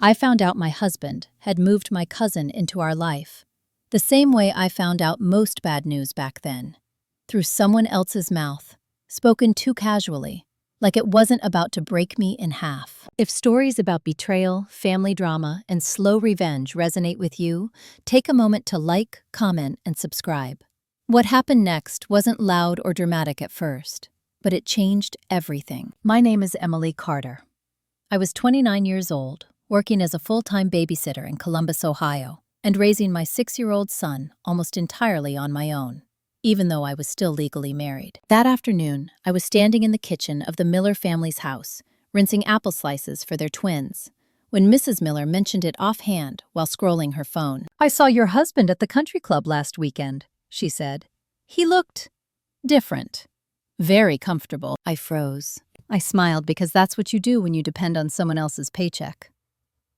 I found out my husband had moved my cousin into our life, the same way I found out most bad news back then, through someone else's mouth, spoken too casually, like it wasn't about to break me in half. If stories about betrayal, family drama, and slow revenge resonate with you, take a moment to like, comment, and subscribe. What happened next wasn't loud or dramatic at first, but it changed everything. My name is Emily Carter. I was 29 years old, working as a full-time babysitter in Columbus, Ohio, and raising my 6-year-old son almost entirely on my own, even though I was still legally married. That afternoon, I was standing in the kitchen of the Miller family's house, rinsing apple slices for their twins, when Mrs. Miller mentioned it offhand while scrolling her phone. "I saw your husband at the country club last weekend," she said. "He looked different. Very comfortable." I froze. I smiled because that's what you do when you depend on someone else's paycheck.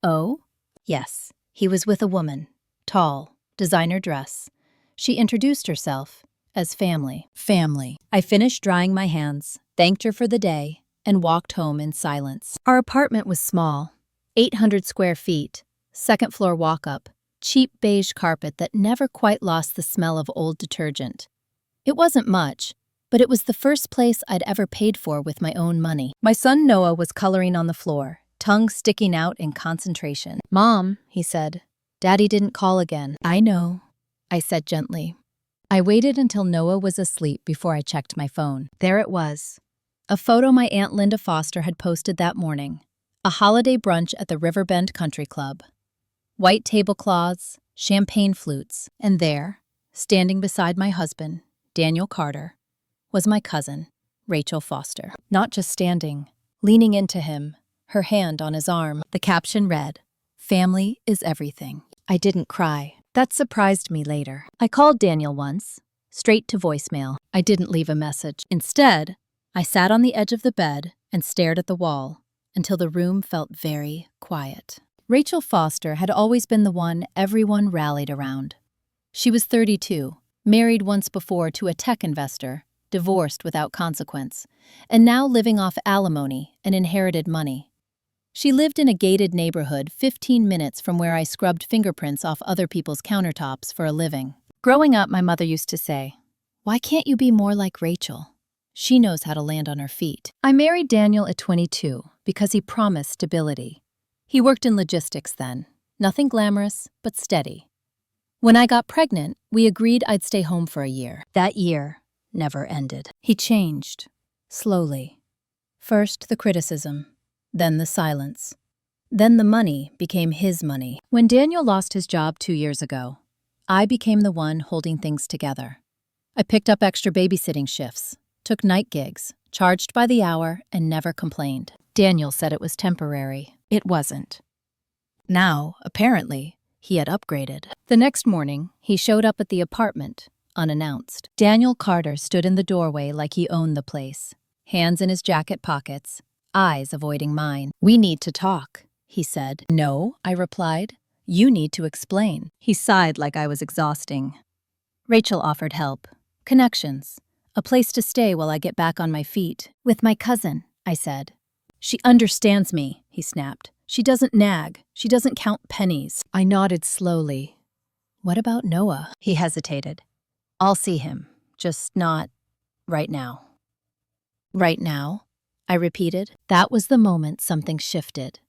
"Oh?" "Yes, he was with a woman. Tall, designer dress. She introduced herself as family." Family. I finished drying my hands, thanked her for the day, and walked home in silence. Our apartment was small, 800 square feet, second-floor walk-up, cheap beige carpet that never quite lost the smell of old detergent. It wasn't much, but it was the first place I'd ever paid for with my own money. My son Noah was coloring on the floor, tongue sticking out in concentration. "Mom," he said, "Daddy didn't call again." "I know," I said gently. I waited until Noah was asleep before I checked my phone. There it was. A photo my Aunt Linda Foster had posted that morning. A holiday brunch at the Riverbend Country Club. White tablecloths, champagne flutes, and there, standing beside my husband, Daniel Carter, was my cousin, Rachel Foster. Not just standing, leaning into him, her hand on his arm. The caption read, "Family is everything." I didn't cry. That surprised me later. I called Daniel once, straight to voicemail. I didn't leave a message. Instead, I sat on the edge of the bed and stared at the wall until the room felt very quiet. Rachel Foster had always been the one everyone rallied around. She was 32, married once before to a tech investor, divorced without consequence, and now living off alimony and inherited money. She lived in a gated neighborhood 15 minutes from where I scrubbed fingerprints off other people's countertops for a living. Growing up, my mother used to say, "Why can't you be more like Rachel? She knows how to land on her feet." I married Daniel at 22 because he promised stability. He worked in logistics then. Nothing glamorous, but steady. When I got pregnant, we agreed I'd stay home for a year. That year never ended. He changed, slowly. First the criticism, then the silence. Then the money became his money. When Daniel lost his job 2 years ago, I became the one holding things together. I picked up extra babysitting shifts, took night gigs, charged by the hour, and never complained. Daniel said it was temporary. It wasn't. Now, apparently, he had upgraded. The next morning, he showed up at the apartment, unannounced. Daniel Carter stood in the doorway like he owned the place, hands in his jacket pockets, eyes avoiding mine. "We need to talk," he said. "No," I replied. "You need to explain." He sighed like I was exhausting. Rachel offered help, connections, a place to stay while I get back on my feet. "With my cousin," I said. "She understands me," he snapped. "She doesn't nag. She doesn't count pennies." I nodded slowly. "What about Noah?" He hesitated. "I'll see him, just not right now." "Right now?" I repeated. That was the moment something shifted.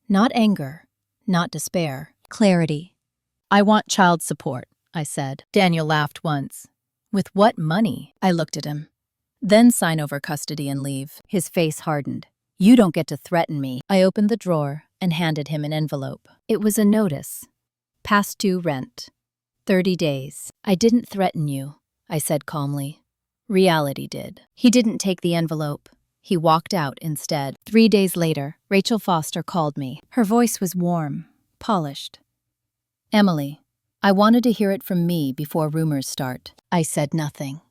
Not anger, not despair, clarity. "I want child support," I said. Daniel laughed once. "With what money?" I looked at him. "Then sign over custody and leave." His face hardened. "You don't get to threaten me." I opened the drawer and handed him an envelope. It was a notice. Past due rent. 30 days. "I didn't threaten you," I said calmly. Reality did. He didn't take the envelope. He walked out instead. 3 days later, Rachel Foster called me. Her voice was warm, polished. "Emily, I wanted to hear it from me before rumors start." I said nothing.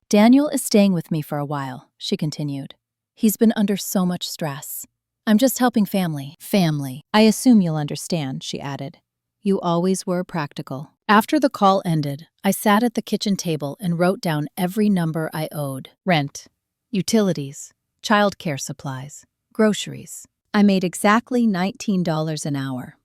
"Daniel is staying with me for a while," she continued. "He's been under so much stress. I'm just helping family." "Family. I assume you'll understand," she added. "You always were practical." After the call ended, I sat at the kitchen table and wrote down every number I owed. Rent, utilities, childcare supplies, groceries. I made exactly $19 an hour.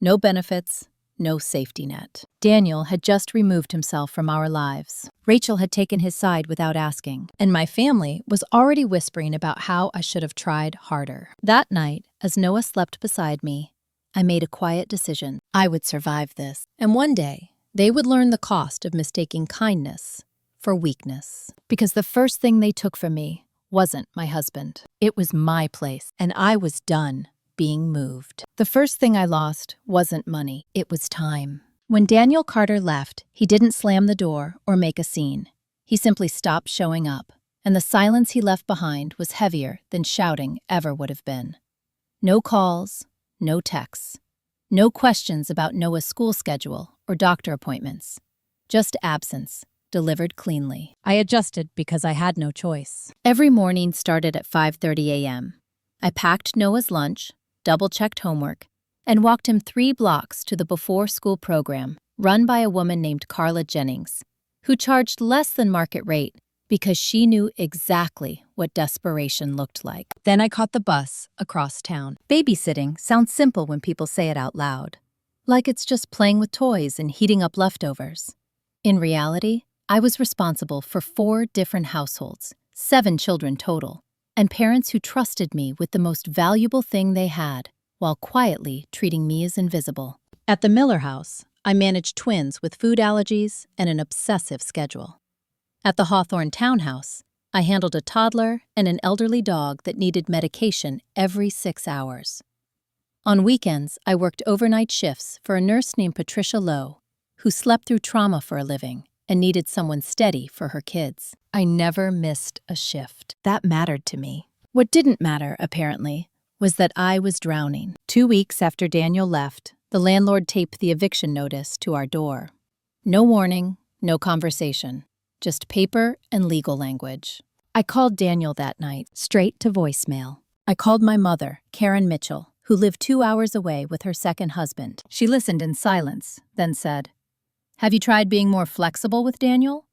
No benefits, no safety net. Daniel had just removed himself from our lives. Rachel had taken his side without asking, and my family was already whispering about how I should have tried harder. That night, as Noah slept beside me, I made a quiet decision. I would survive this, and one day, they would learn the cost of mistaking kindness for weakness. Because the first thing they took from me wasn't my husband. It was my place, and I was done being moved. The first thing I lost wasn't money, it was time. When Daniel Carter left, he didn't slam the door or make a scene. He simply stopped showing up, and the silence he left behind was heavier than shouting ever would have been. No calls, no texts, no questions about Noah's school schedule or doctor appointments. Just absence, delivered cleanly. I adjusted because I had no choice. Every morning started at 5:30 a.m. I packed Noah's lunch, double-checked homework, and walked him 3 blocks to the before-school program run by a woman named Carla Jennings, who charged less than market rate because she knew exactly what desperation looked like. Then I caught the bus across town. Babysitting sounds simple when people say it out loud, like it's just playing with toys and heating up leftovers. In reality, I was responsible for 4 different households, 7 children total, and parents who trusted me with the most valuable thing they had, while quietly treating me as invisible. At the Miller house, I managed twins with food allergies and an obsessive schedule. At the Hawthorne townhouse, I handled a toddler and an elderly dog that needed medication every 6 hours. On weekends, I worked overnight shifts for a nurse named Patricia Lowe, who slept through trauma for a living and needed someone steady for her kids. I never missed a shift. That mattered to me. What didn't matter, apparently, was that I was drowning. 2 weeks after Daniel left, the landlord taped the eviction notice to our door. No warning, no conversation, just paper and legal language. I called Daniel that night, straight to voicemail. I called my mother, Karen Mitchell, who lived 2 hours away with her second husband. She listened in silence, then said, "Have you tried being more flexible with Daniel?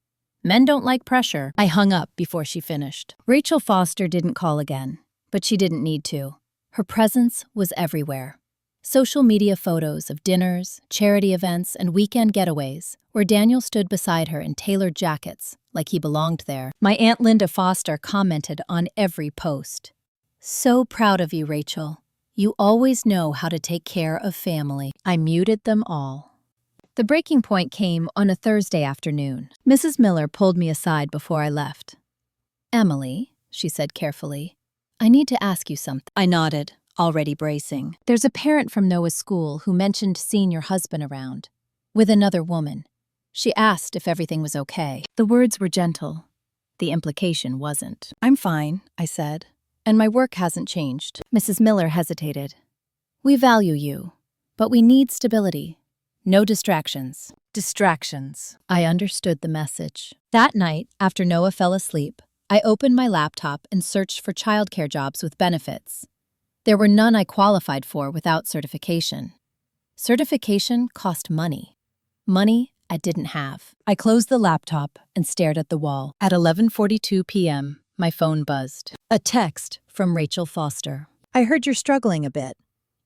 Men don't like pressure." I hung up before she finished. Rachel Foster didn't call again, but she didn't need to. Her presence was everywhere. Social media photos of dinners, charity events, and weekend getaways, where Daniel stood beside her in tailored jackets, like he belonged there. My Aunt Linda Foster commented on every post. "So proud of you, Rachel. You always know how to take care of family." I muted them all. The breaking point came on a Thursday afternoon. Mrs. Miller pulled me aside before I left. "Emily," she said carefully, "I need to ask you something." I nodded, already bracing. "There's a parent from Noah's school who mentioned seeing your husband around, with another woman. She asked if everything was okay." The words were gentle. The implication wasn't. "I'm fine," I said, "and my work hasn't changed." Mrs. Miller hesitated. "We value you, but we need stability. No distractions." Distractions. I understood the message. That night, after Noah fell asleep, I opened my laptop and searched for childcare jobs with benefits. There were none I qualified for without certification. Certification cost money. Money I didn't have. I closed the laptop and stared at the wall. At 11:42 p.m., my phone buzzed. A text from Rachel Foster. "I heard you're struggling a bit.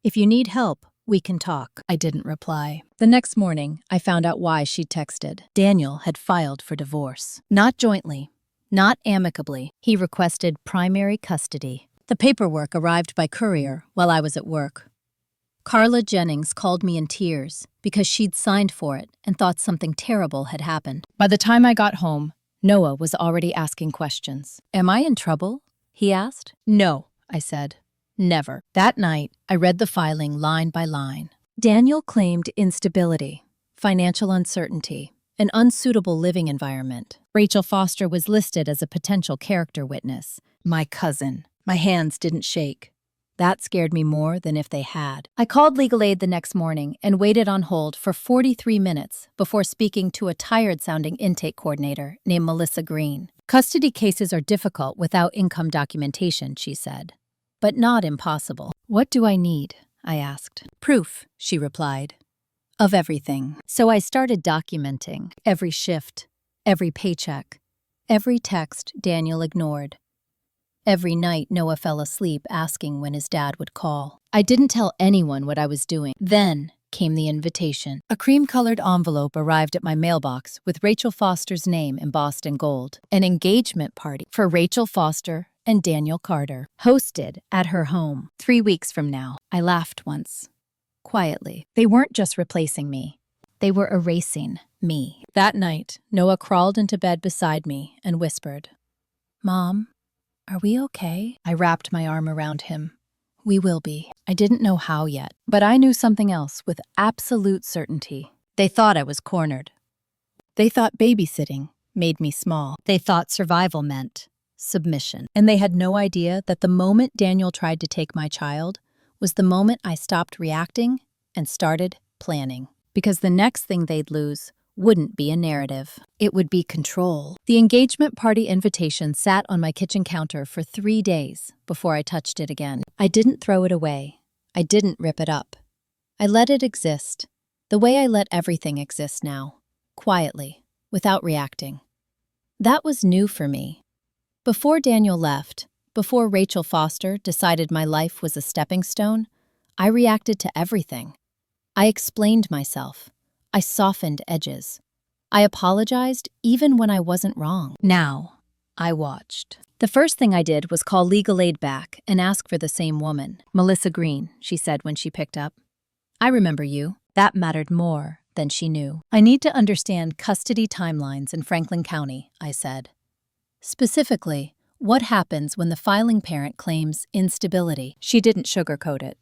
If you need help, we can talk." I didn't reply. The next morning, I found out why she'd texted. Daniel had filed for divorce. Not jointly, not amicably. He requested primary custody. The paperwork arrived by courier while I was at work. Carla Jennings called me in tears because she'd signed for it and thought something terrible had happened. By the time I got home, Noah was already asking questions. "Am I in trouble?" he asked. "No," I said. "Never." That night, I read the filing line by line. Daniel claimed instability, financial uncertainty, an unsuitable living environment. Rachel Foster was listed as a potential character witness. My cousin. My hands didn't shake. That scared me more than if they had. I called legal aid the next morning and waited on hold for 43 minutes before speaking to a tired-sounding intake coordinator named Melissa Green. "Custody cases are difficult without income documentation," she said. "But not impossible." "What do I need?" I asked. "Proof," she replied, "of everything." So I started documenting every shift, every paycheck, every text Daniel ignored, Every night, Noah fell asleep asking when his dad would call. I didn't tell anyone what I was doing. Then came the invitation. A cream-colored envelope arrived at my mailbox with Rachel Foster's name embossed in gold. An engagement party for Rachel Foster and Daniel Carter, hosted at her home 3 weeks from now. I laughed once, quietly. They weren't just replacing me. They were erasing me. That night, Noah crawled into bed beside me and whispered, "Mom, are we okay?" I wrapped my arm around him. We will be. I didn't know how yet, but I knew something else with absolute certainty. They thought I was cornered. They thought babysitting made me small. They thought survival meant submission. And they had no idea that the moment Daniel tried to take my child was the moment I stopped reacting and started planning. Because the next thing they'd lose wouldn't be a narrative. It would be control. The engagement party invitation sat on my kitchen counter for 3 days before I touched it again. I didn't throw it away. I didn't rip it up. I let it exist, the way I let everything exist now, quietly, without reacting. That was new for me. Before Daniel left, before Rachel Foster decided my life was a stepping stone, I reacted to everything. I explained myself. I softened edges. I apologized even when I wasn't wrong. Now, I watched. The first thing I did was call legal aid back and ask for the same woman. "Melissa Green," she said when she picked up. "I remember you." That mattered more than she knew. "I need to understand custody timelines in Franklin County," I said. "Specifically, what happens when the filing parent claims instability?" She didn't sugarcoat it.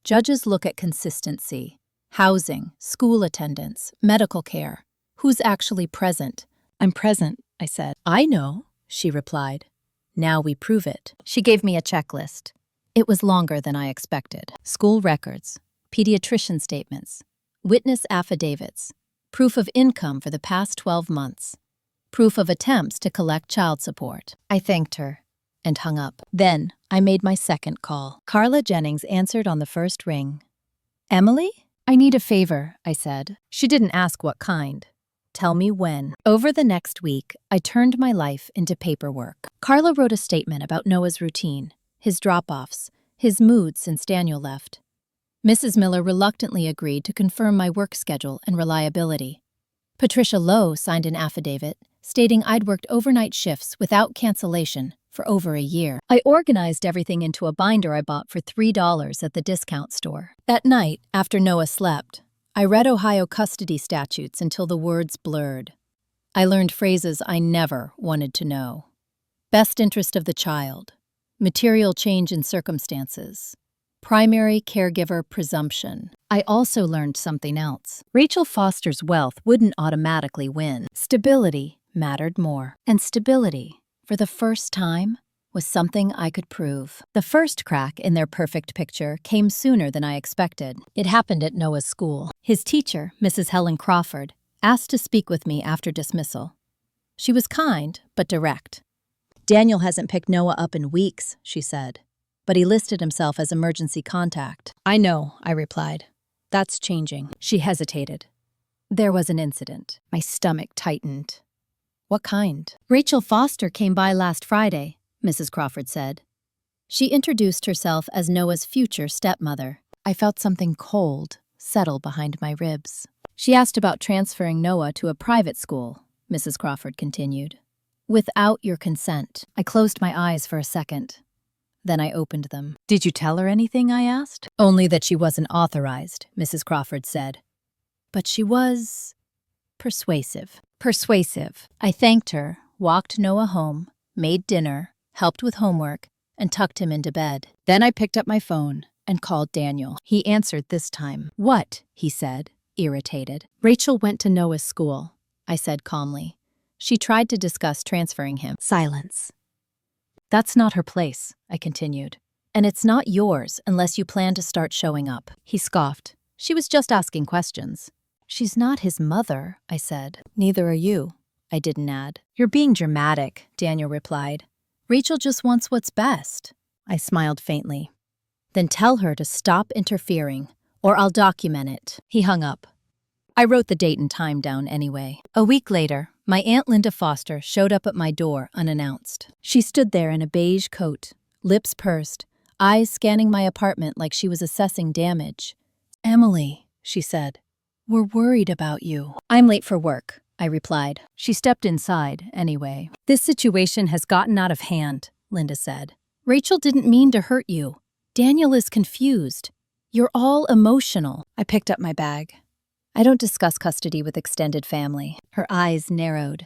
"Judges look at consistency. Housing, school attendance, medical care. Who's actually present?" "I'm present," I said. "I know," she replied. "Now we prove it." She gave me a checklist. It was longer than I expected. School records, pediatrician statements, witness affidavits, proof of income for the past 12 months, proof of attempts to collect child support. I thanked her and hung up. Then I made my second call. Carla Jennings answered on the first ring. "Emily? I need a favor," I said. She didn't ask what kind. "Tell me when." Over the next week, I turned my life into paperwork. Carla wrote a statement about Noah's routine, his drop-offs, his mood since Daniel left. Mrs. Miller reluctantly agreed to confirm my work schedule and reliability. Patricia Lowe signed an affidavit stating I'd worked overnight shifts without cancellation for over a year. I organized everything into a binder I bought for $3 at the discount store. That night, after Noah slept, I read Ohio custody statutes until the words blurred. I learned phrases I never wanted to know. Best interest of the child, material change in circumstances, primary caregiver presumption. I also learned something else. Rachel Foster's wealth wouldn't automatically win. Stability mattered more. And stability, for the first time, was something I could prove. The first crack in their perfect picture came sooner than I expected. It happened at Noah's school. His teacher, Mrs. Helen Crawford, asked to speak with me after dismissal. She was kind, but direct. "Daniel hasn't picked Noah up in weeks," she said, "but he listed himself as emergency contact." "I know," I replied. "That's changing." She hesitated. "There was an incident." My stomach tightened. "What kind?" "Rachel Foster came by last Friday," Mrs. Crawford said. She introduced herself as Noah's future stepmother. I felt something cold settle behind my ribs. "She asked about transferring Noah to a private school," Mrs. Crawford continued. "Without your consent." I closed my eyes for a second. Then I opened them. "Did you tell her anything?" I asked. "Only that she wasn't authorized," Mrs. Crawford said. "But she was persuasive." Persuasive. I thanked her, walked Noah home, made dinner, helped with homework, and tucked him into bed. Then I picked up my phone and called Daniel. He answered this time. "What?" he said, irritated. "Rachel went to Noah's school," I said calmly. "She tried to discuss transferring him." Silence. "That's not her place," I continued. "And it's not yours unless you plan to start showing up." He scoffed. "She was just asking questions." "She's not his mother," I said. "Neither are you," I didn't add. "You're being dramatic," Daniel replied. "Rachel just wants what's best." I smiled faintly. "Then tell her to stop interfering, or I'll document it." He hung up. I wrote the date and time down anyway. A week later, My Aunt Linda Foster showed up at my door unannounced. She stood there in a beige coat, lips pursed, eyes scanning my apartment like she was assessing damage. "Emily," she said, "we're worried about you." "I'm late for work," I replied. She stepped inside, anyway. "This situation has gotten out of hand," Linda said. "Rachel didn't mean to hurt you. Daniel is confused. You're all emotional." I picked up my bag. "I don't discuss custody with extended family." Her eyes narrowed.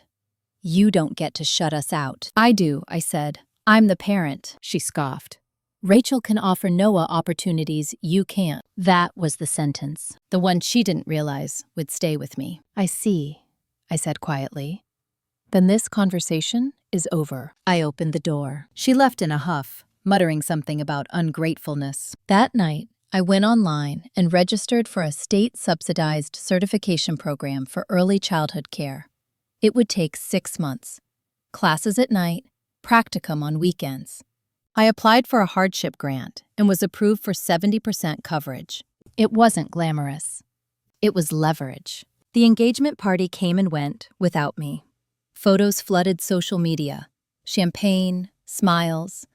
"You don't get to shut us out." "I do," I said. "I'm the parent," she scoffed. "Rachel can offer Noah opportunities you can't." That was the sentence, the one she didn't realize would stay with me. "I see," I said quietly. "Then this conversation is over." I opened the door. She left in a huff, muttering something about ungratefulness. That night, I went online and registered for a state-subsidized certification program for early childhood care. It would take 6 months. Classes at night, practicum on weekends. I applied for a hardship grant and was approved for 70% coverage. It wasn't glamorous. It was leverage. The engagement party came and went without me. Photos flooded social media. Champagne, smiles,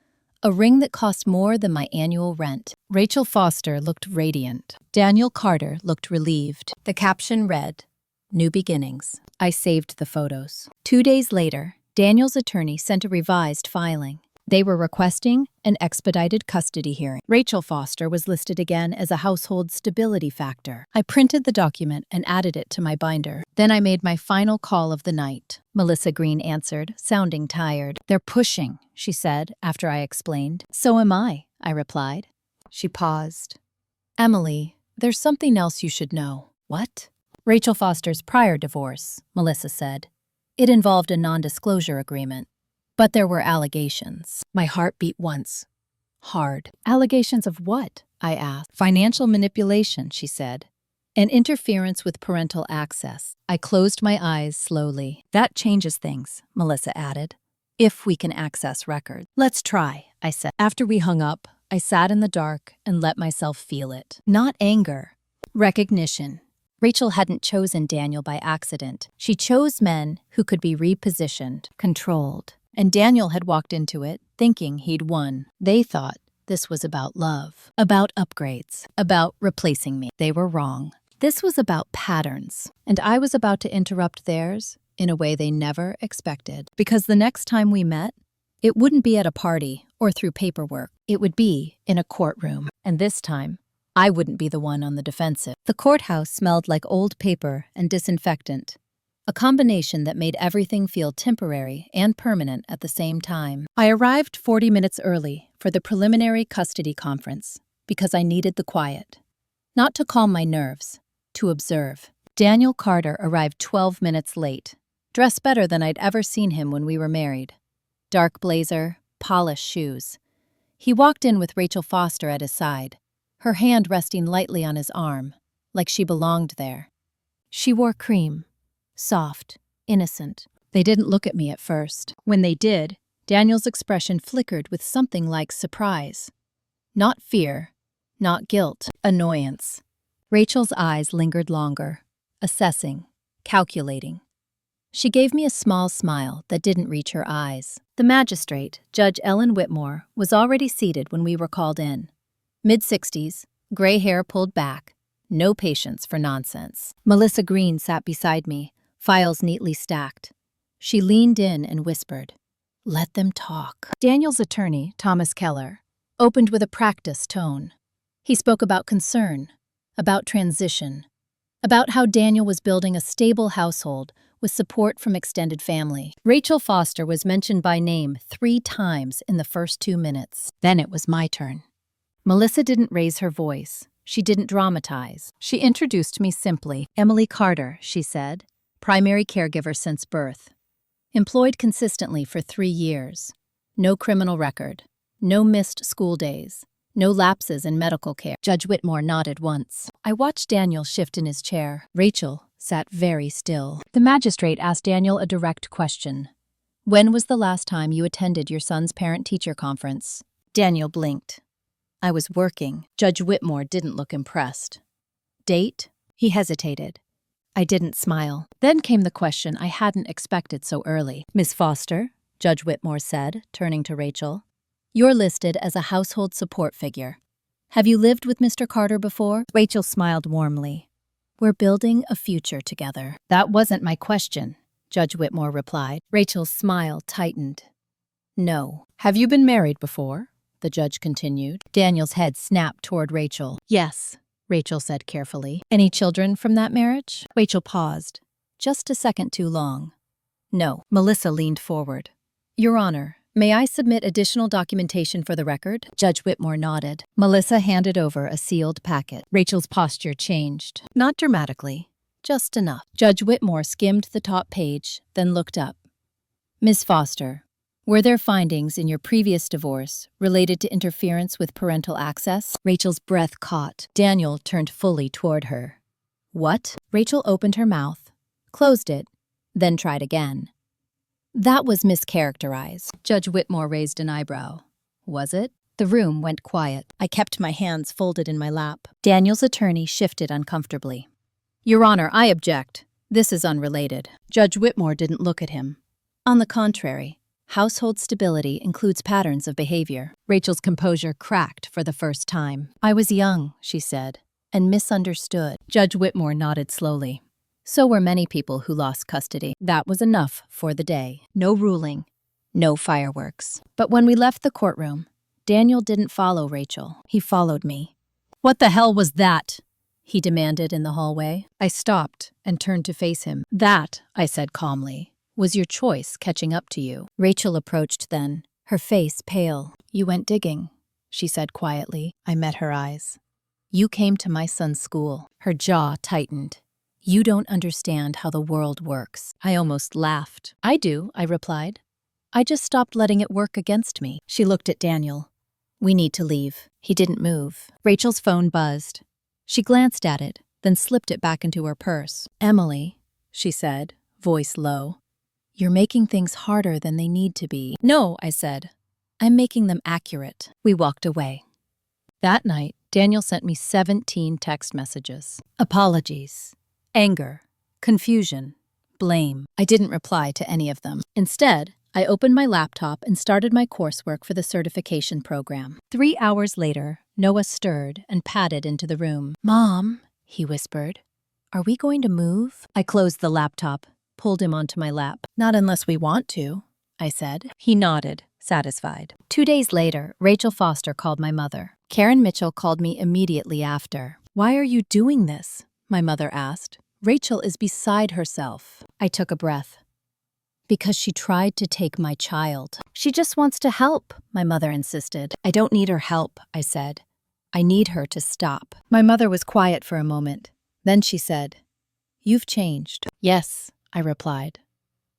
a ring that cost more than my annual rent. Rachel Foster looked radiant. Daniel Carter looked relieved. The caption read, "New beginnings." I saved the photos. 2 days later, Daniel's attorney sent a revised filing. They were requesting an expedited custody hearing. Rachel Foster was listed again as a household stability factor. I printed the document and added it to my binder. Then I made my final call of the night. Melissa Green answered, sounding tired. "They're pushing," she said after I explained. "So am I replied. She paused. "Emily, there's something else you should know." "What?" "Rachel Foster's prior divorce," Melissa said. "It involved a non-disclosure agreement. But there were allegations." My heart beat once. Hard. "Allegations of what?" I asked. "Financial manipulation," she said. "And interference with parental access." I closed my eyes slowly. "That changes things," Melissa added. "If we can access records." "Let's try," I said. After we hung up, I sat in the dark and let myself feel it. Not anger. Recognition. Rachel hadn't chosen Daniel by accident. She chose men who could be repositioned, controlled. And Daniel had walked into it thinking he'd won. They thought this was about love, about upgrades, about replacing me. They were wrong. This was about patterns, and I was about to interrupt theirs in a way they never expected. Because the next time we met, it wouldn't be at a party or through paperwork. It would be in a courtroom. And this time, I wouldn't be the one on the defensive. The courthouse smelled like old paper and disinfectant. A combination that made everything feel temporary and permanent at the same time. I arrived 40 minutes early for the preliminary custody conference because I needed the quiet. Not to calm my nerves, to observe. Daniel Carter arrived 12 minutes late, dressed better than I'd ever seen him when we were married. Dark blazer, polished shoes. He walked in with Rachel Foster at his side, her hand resting lightly on his arm, like she belonged there. She wore cream. Soft, innocent. They didn't look at me at first. When they did, Daniel's expression flickered with something like surprise. Not fear, not guilt, annoyance. Rachel's eyes lingered longer, assessing, calculating. She gave me a small smile that didn't reach her eyes. The magistrate, Judge Ellen Whitmore, was already seated when we were called in. Mid-60s, gray hair pulled back, no patience for nonsense. Melissa Green sat beside me, files neatly stacked. She leaned in and whispered, "Let them talk." Daniel's attorney, Thomas Keller, opened with a practiced tone. He spoke about concern, about transition, about how Daniel was building a stable household with support from extended family. Rachel Foster was mentioned by name 3 times in the first 2 minutes. Then it was my turn. Melissa didn't raise her voice. She didn't dramatize. She introduced me simply. "Emily Carter," she said. "Primary caregiver since birth. Employed consistently for 3 years. No criminal record. No missed school days. No lapses in medical care." Judge Whitmore nodded once. I watched Daniel shift in his chair. Rachel sat very still. The magistrate asked Daniel a direct question. "When was the last time you attended your son's parent-teacher conference?" Daniel blinked. "I was working." Judge Whitmore didn't look impressed. "Date?" He hesitated. I didn't smile. Then came the question I hadn't expected so early. "Miss Foster," Judge Whitmore said, turning to Rachel, "you're listed as a household support figure. Have you lived with Mr. Carter before?" Rachel smiled warmly. "We're building a future together." "That wasn't my question," Judge Whitmore replied. Rachel's smile tightened. "No." "Have you been married before?" the judge continued. Daniel's head snapped toward Rachel. "Yes," Rachel said carefully. "Any children from that marriage?" Rachel paused, just a second too long. "No." Melissa leaned forward. "Your Honor, may I submit additional documentation for the record?" Judge Whitmore nodded. Melissa handed over a sealed packet. Rachel's posture changed. Not dramatically, just enough. Judge Whitmore skimmed the top page, then looked up. "Ms. Foster, were there findings in your previous divorce related to interference with parental access?" Rachel's breath caught. Daniel turned fully toward her. "What?" Rachel opened her mouth, closed it, then tried again. "That was mischaracterized." Judge Whitmore raised an eyebrow. "Was it?" The room went quiet. I kept my hands folded in my lap. Daniel's attorney shifted uncomfortably. "Your Honor, I object. This is unrelated." Judge Whitmore didn't look at him. "On the contrary, household stability includes patterns of behavior." Rachel's composure cracked for the first time. "I was young," she said, "and misunderstood." Judge Whitmore nodded slowly. "So were many people who lost custody. That was enough for the day. No ruling, no fireworks." But when we left the courtroom, Daniel didn't follow Rachel. He followed me. "What the hell was that?" he demanded in the hallway. I stopped and turned to face him. "That," I said calmly, "was your choice catching up to you." Rachel approached then, her face pale. "You went digging," she said quietly. I met her eyes. "You came to my son's school." Her jaw tightened. "You don't understand how the world works." I almost laughed. "I do," I replied. "I just stopped letting it work against me." She looked at Daniel. "We need to leave." He didn't move. Rachel's phone buzzed. She glanced at it, then slipped it back into her purse. "Emily," she said, voice low, "you're making things harder than they need to be." "No," I said. "I'm making them accurate." We walked away. That night, Daniel sent me 17 text messages. Apologies, anger, confusion, blame. I didn't reply to any of them. Instead, I opened my laptop and started my coursework for the certification program. 3 hours later, Noah stirred and padded into the room. "Mom," he whispered, "are we going to move?" I closed the laptop, pulled him onto my lap. "Not unless we want to," I said. He nodded, satisfied. 2 days later, Rachel Foster called my mother. Karen Mitchell called me immediately after. "Why are you doing this?" my mother asked. "Rachel is beside herself." I took a breath. "Because she tried to take my child." "She just wants to help," my mother insisted. "I don't need her help," I said. "I need her to stop." My mother was quiet for a moment. Then she said, "You've changed." "Yes," I replied.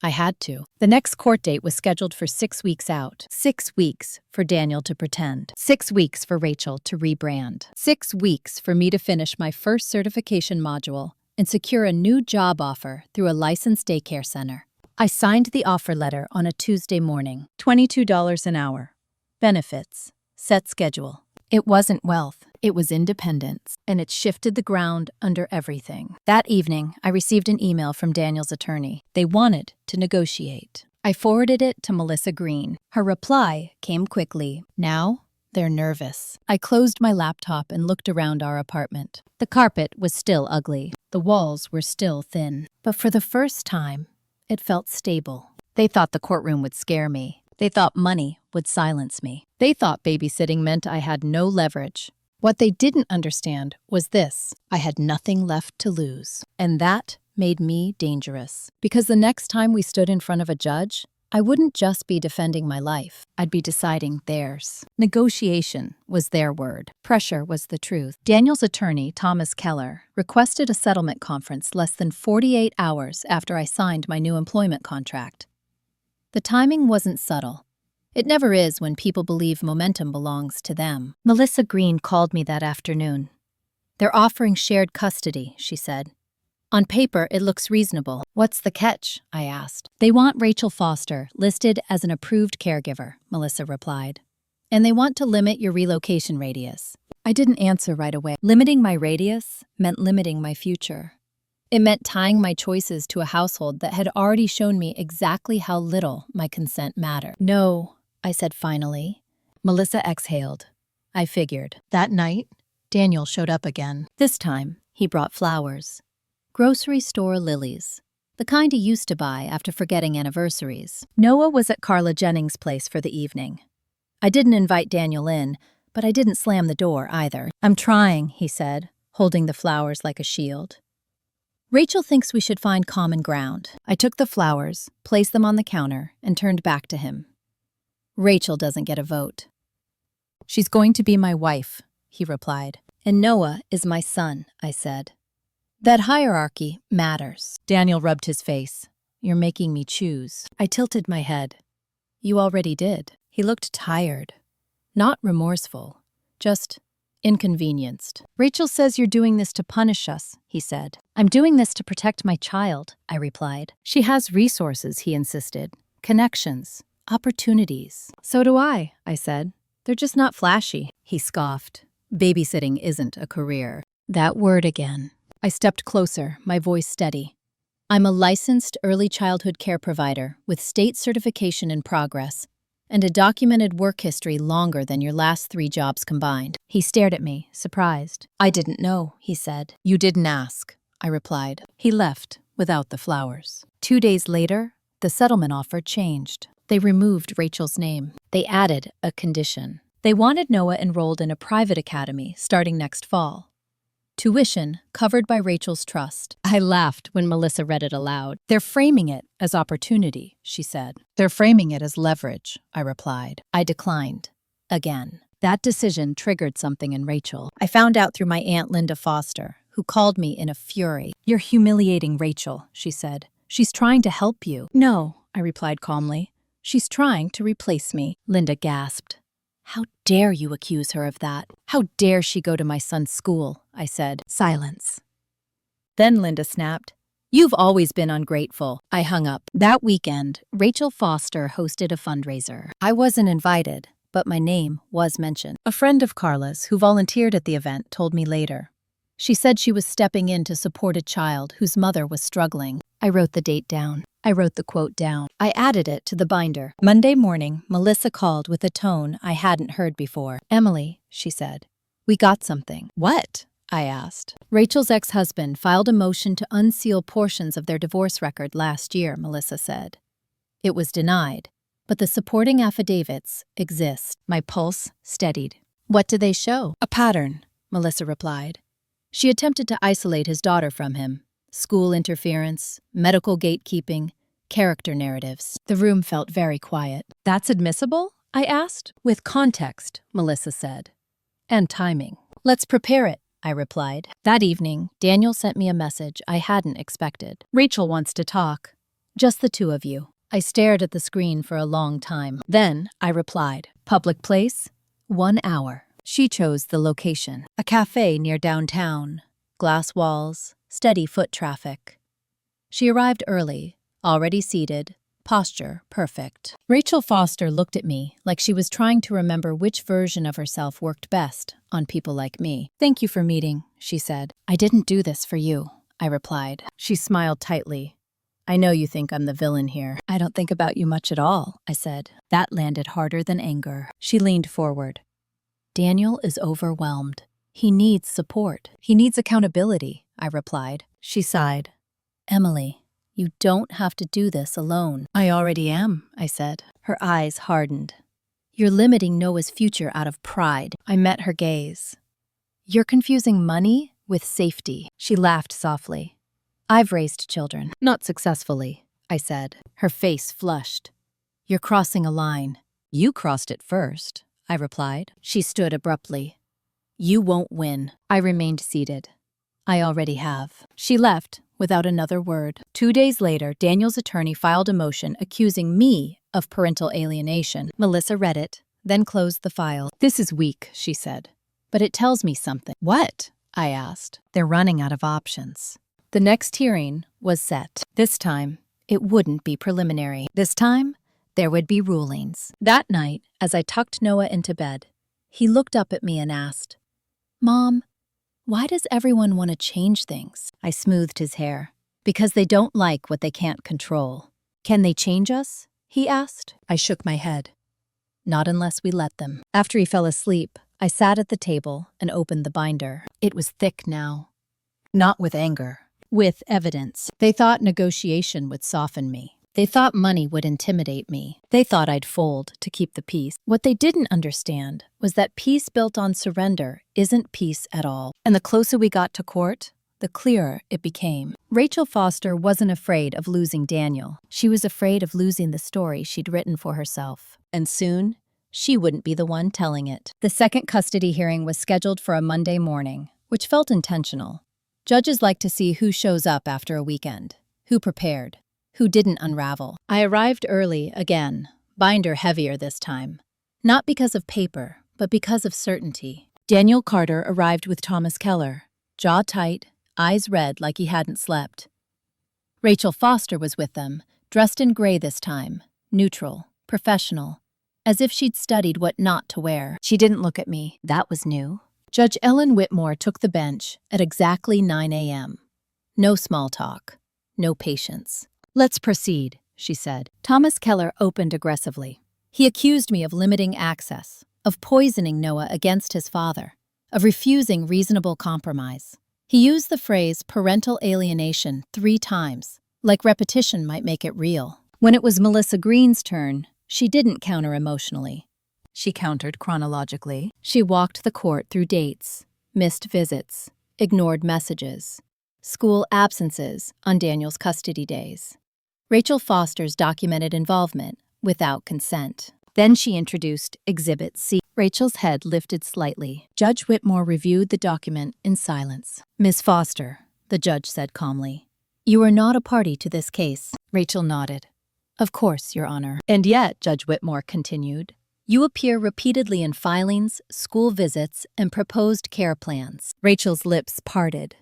I had to. The next court date was scheduled for 6 weeks out. 6 weeks for Daniel to pretend. 6 weeks for Rachel to rebrand. 6 weeks for me to finish my first certification module and secure a new job offer through a licensed daycare center. I signed the offer letter on a Tuesday morning. $22 an hour. Benefits. Set schedule. It wasn't wealth, it was independence, and it shifted the ground under everything. That evening, I received an email from Daniel's attorney. They wanted to negotiate. I forwarded it to Melissa Green. Her reply came quickly. "Now, they're nervous." I closed my laptop and looked around our apartment. The carpet was still ugly. The walls were still thin. But for the first time, it felt stable. They thought the courtroom would scare me. They thought money would silence me. They thought babysitting meant I had no leverage. What they didn't understand was this: I had nothing left to lose. And that made me dangerous. Because the next time we stood in front of a judge, I wouldn't just be defending my life. I'd be deciding theirs. Negotiation was their word. Pressure was the truth. Daniel's attorney, Thomas Keller, requested a settlement conference less than 48 hours after I signed my new employment contract. The timing wasn't subtle. It never is when people believe momentum belongs to them. Melissa Green called me that afternoon. "They're offering shared custody," she said. "On paper, it looks reasonable." "What's the catch?" I asked. "They want Rachel Foster listed as an approved caregiver," Melissa replied. "And they want to limit your relocation radius." I didn't answer right away. Limiting my radius meant limiting my future. It meant tying my choices to a household that had already shown me exactly how little my consent mattered. "No," I said finally. Melissa exhaled. I figured. That night, Daniel showed up again. This time, he brought flowers. Grocery store lilies. The kind he used to buy after forgetting anniversaries. Noah was at Carla Jennings' place for the evening. I didn't invite Daniel in, but I didn't slam the door either. "I'm trying," he said, holding the flowers like a shield. "Rachel thinks we should find common ground." I took the flowers, placed them on the counter, and turned back to him. "Rachel doesn't get a vote." "She's going to be my wife," he replied. "And Noah is my son," I said. "That hierarchy matters." Daniel rubbed his face. "You're making me choose." I tilted my head. "You already did." He looked tired. Not remorseful, just inconvenienced. "Rachel says you're doing this to punish us," he said. "I'm doing this to protect my child," I replied. "She has resources," he insisted. "Connections, opportunities." "So do I," I said. "They're just not flashy." He scoffed. "Babysitting isn't a career." That word again. I stepped closer, my voice steady. "I'm a licensed early childhood care provider with state certification in progress and a documented work history longer than your last 3 jobs combined." He stared at me, surprised. "I didn't know," he said. "You didn't ask," I replied. He left without the flowers. 2 days later, the settlement offer changed. They removed Rachel's name. They added a condition. They wanted Noah enrolled in a private academy starting next fall. Tuition covered by Rachel's trust. I laughed when Melissa read it aloud. "They're framing it as opportunity," she said. "They're framing it as leverage," I replied. I declined. Again. That decision triggered something in Rachel. I found out through my Aunt Linda Foster, who called me in a fury. "You're humiliating Rachel," she said. "She's trying to help you." "No," I replied calmly. "She's trying to replace me." Linda gasped. "How dare you accuse her of that? How dare she go to my son's school?" I said. Silence. Then Linda snapped. "You've always been ungrateful." I hung up. That weekend, Rachel Foster hosted a fundraiser. I wasn't invited, but my name was mentioned. A friend of Carla's who volunteered at the event told me later. She said she was stepping in to support a child whose mother was struggling. I wrote the date down. I wrote the quote down. I added it to the binder. Monday morning, Melissa called with a tone I hadn't heard before. "Emily," she said, "we got something." "What?" I asked. "Rachel's ex-husband filed a motion to unseal portions of their divorce record last year," Melissa said. "It was denied, but the supporting affidavits exist." My pulse steadied. "What do they show?" "A pattern," Melissa replied. She attempted to isolate his daughter from him. School interference, medical gatekeeping, character narratives. The room felt very quiet. "That's admissible?" I asked. "With context," Melissa said. "And timing." "Let's prepare it," I replied. That evening, Daniel sent me a message I hadn't expected. "Rachel wants to talk. Just the 2 of you." I stared at the screen for a long time. Then I replied. "Public place? 1 hour." She chose the location. A cafe near downtown. Glass walls. Steady foot traffic. She arrived early, already seated, posture perfect. Rachel Foster looked at me like she was trying to remember which version of herself worked best on people like me. "Thank you for meeting," she said. "I didn't do this for you," I replied. She smiled tightly. "I know you think I'm the villain here." "I don't think about you much at all," I said. That landed harder than anger. She leaned forward. "Daniel is overwhelmed. He needs support. He needs accountability," I replied. She sighed. "Emily, you don't have to do this alone." "I already am," I said. Her eyes hardened. "You're limiting Noah's future out of pride." I met her gaze. "You're confusing money with safety." She laughed softly. "I've raised children. Not successfully," I said. Her face flushed. "You're crossing a line." "You crossed it first," I replied. She stood abruptly. "You won't win." I remained seated. "I already have." She left without another word. 2 days later, Daniel's attorney filed a motion accusing me of parental alienation. Melissa read it, then closed the file. "This is weak," she said, "but it tells me something." "What?" I asked. "They're running out of options." The next hearing was set. This time, it wouldn't be preliminary. This time, there would be rulings. That night, as I tucked Noah into bed, he looked up at me and asked, "Mom, Why does everyone want to change things? I smoothed his hair. Because they don't like what they can't control. Can they change us? He asked. I shook my head. Not unless we let them. After he fell asleep, I sat at the table and opened the binder. It was thick now. Not with anger. With evidence. They thought negotiation would soften me. They thought money would intimidate me. They thought I'd fold to keep the peace. What they didn't understand was that peace built on surrender isn't peace at all. And the closer we got to court, the clearer it became. Rachel Foster wasn't afraid of losing Daniel. She was afraid of losing the story she'd written for herself. And soon, she wouldn't be the one telling it. The second custody hearing was scheduled for a Monday morning, which felt intentional. Judges like to see who shows up after a weekend, who prepared, who didn't unravel. I arrived early again, binder heavier this time. Not because of paper, but because of certainty. Daniel Carter arrived with Thomas Keller, jaw tight, eyes red like he hadn't slept. Rachel Foster was with them, dressed in gray this time, neutral, professional, as if she'd studied what not to wear. She didn't look at me. That was new. Judge Ellen Whitmore took the bench at exactly 9 a.m. No small talk, no patience. Let's proceed, she said. Thomas Keller opened aggressively. He accused me of limiting access, of poisoning Noah against his father, of refusing reasonable compromise. He used the phrase parental alienation 3 times, like repetition might make it real. When it was Melissa Green's turn, she didn't counter emotionally. She countered chronologically. She walked the court through dates, missed visits, ignored messages, school absences on Daniel's custody days. Rachel Foster's documented involvement without consent. Then she introduced Exhibit C. Rachel's head lifted slightly. Judge Whitmore reviewed the document in silence. Ms. Foster, the judge said calmly, you are not a party to this case. Rachel nodded. Of course, Your Honor. And yet, Judge Whitmore continued, you appear repeatedly in filings, school visits, and proposed care plans. Rachel's lips parted,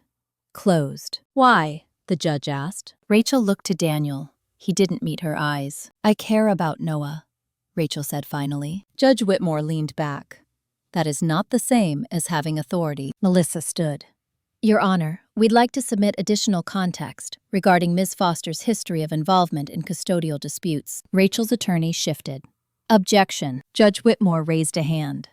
closed. Why? The judge asked. Rachel looked to Daniel. He didn't meet her eyes. I care about Noah, Rachel said finally. Judge Whitmore leaned back. That is not the same as having authority. Melissa stood. Your Honor, we'd like to submit additional context regarding Ms. Foster's history of involvement in custodial disputes. Rachel's attorney shifted. Objection. Judge Whitmore raised a hand.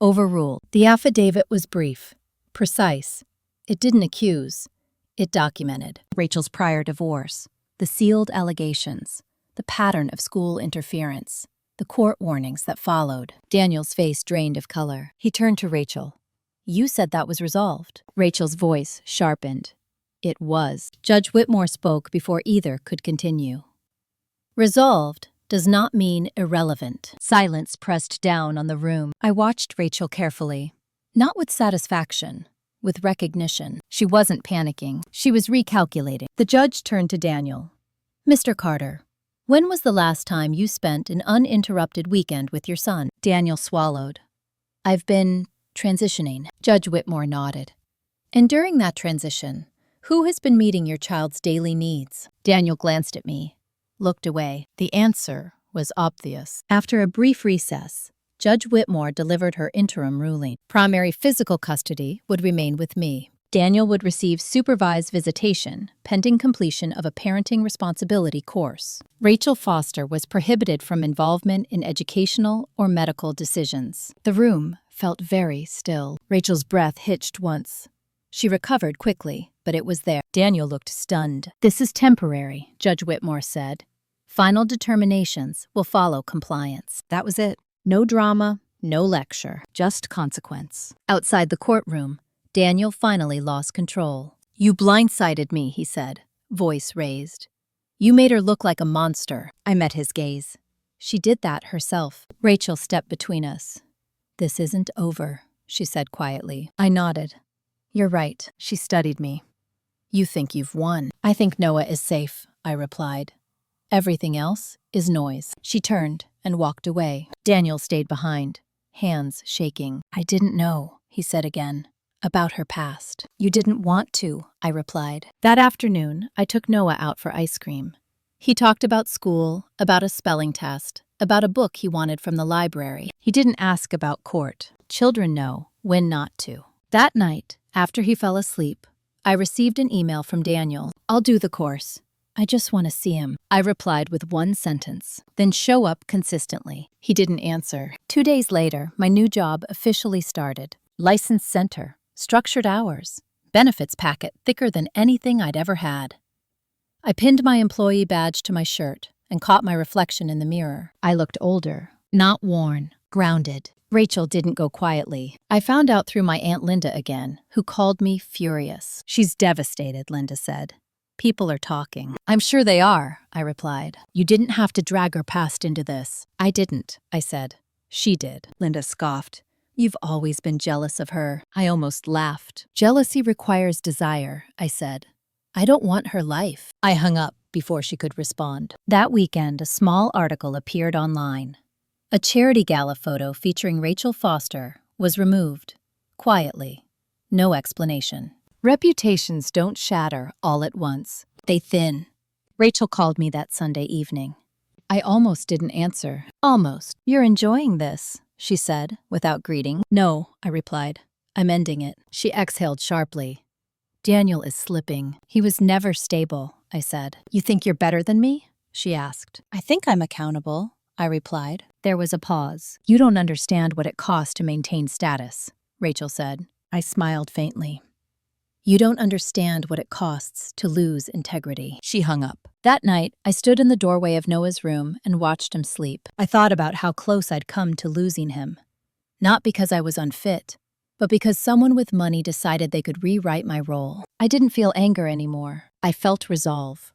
Overruled. The affidavit was brief, precise. It didn't accuse. It documented Rachel's prior divorce, the sealed allegations, the pattern of school interference, the court warnings that followed. Daniel's face drained of color. He turned to Rachel. You said that was resolved. Rachel's voice sharpened. It was. Judge Whitmore spoke before either could continue. Resolved does not mean irrelevant. Silence pressed down on the room. I watched Rachel carefully. Not with satisfaction, with recognition. She wasn't panicking. She was recalculating. The judge turned to Daniel. Mr. Carter, when was the last time you spent an uninterrupted weekend with your son? Daniel swallowed. I've been transitioning. Judge Whitmore nodded. And during that transition, who has been meeting your child's daily needs? Daniel glanced at me, looked away. The answer was obvious. After a brief recess, Judge Whitmore delivered her interim ruling. Primary physical custody would remain with me. Daniel would receive supervised visitation, pending completion of a parenting responsibility course. Rachel Foster was prohibited from involvement in educational or medical decisions. The room felt very still. Rachel's breath hitched once. She recovered quickly, but it was there. Daniel looked stunned. This is temporary, Judge Whitmore said. Final determinations will follow compliance. That was it. No drama, no lecture, just consequence. Outside the courtroom, Daniel finally lost control. You blindsided me, he said, voice raised. You made her look like a monster. I met his gaze. She did that herself. Rachel stepped between us. This isn't over, she said quietly. I nodded. You're right. She studied me. You think you've won. I think Noah is safe, I replied. Everything else is noise. She turned and walked away. Daniel stayed behind, hands shaking. I didn't know, he said again, about her past. You didn't want to, I replied. That afternoon, I took Noah out for ice cream. He talked about school, about a spelling test, about a book he wanted from the library. He didn't ask about court. Children know when not to. That night, After he fell asleep, I received an email from Daniel. "I'll do the course. I just want to see him," I replied with one sentence. "Then show up consistently." He didn't answer. 2 days later, my new job officially started. Licensed center, structured hours, benefits packet thicker than anything I'd ever had. I pinned my employee badge to my shirt and caught my reflection in the mirror. I looked older, not worn, grounded. Rachel didn't go quietly. I found out through my Aunt Linda again, who called me furious. "She's devastated," Linda said. "People are talking." "I'm sure they are," I replied. "You didn't have to drag her past into this." "I didn't," I said. "She did." Linda scoffed. "You've always been jealous of her." I almost laughed. "Jealousy requires desire," I said. "I don't want her life." I hung up before she could respond. That weekend, a small article appeared online. A charity gala photo featuring Rachel Foster was removed, quietly. No explanation. Reputations don't shatter all at once. They thin. Rachel called me that Sunday evening. I almost didn't answer. "Almost. You're enjoying this," she said, without greeting. "No," I replied. "I'm ending it." She exhaled sharply. "Daniel is slipping. He was never stable," I said. "You think you're better than me?" she asked. "I think I'm accountable," I replied. There was a pause. "You don't understand what it costs to maintain status," Rachel said. I smiled faintly. "You don't understand what it costs to lose integrity." She hung up. That night, I stood in the doorway of Noah's room and watched him sleep. I thought about how close I'd come to losing him. Not because I was unfit, but because someone with money decided they could rewrite my role. I didn't feel anger anymore. I felt resolve.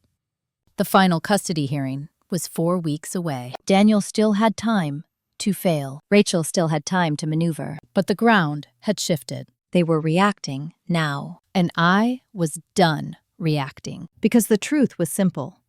The final custody hearing was 4 weeks away. Daniel still had time to fail. Rachel still had time to maneuver. But the ground had shifted. They were reacting now. And I was done reacting. Because the truth was simple.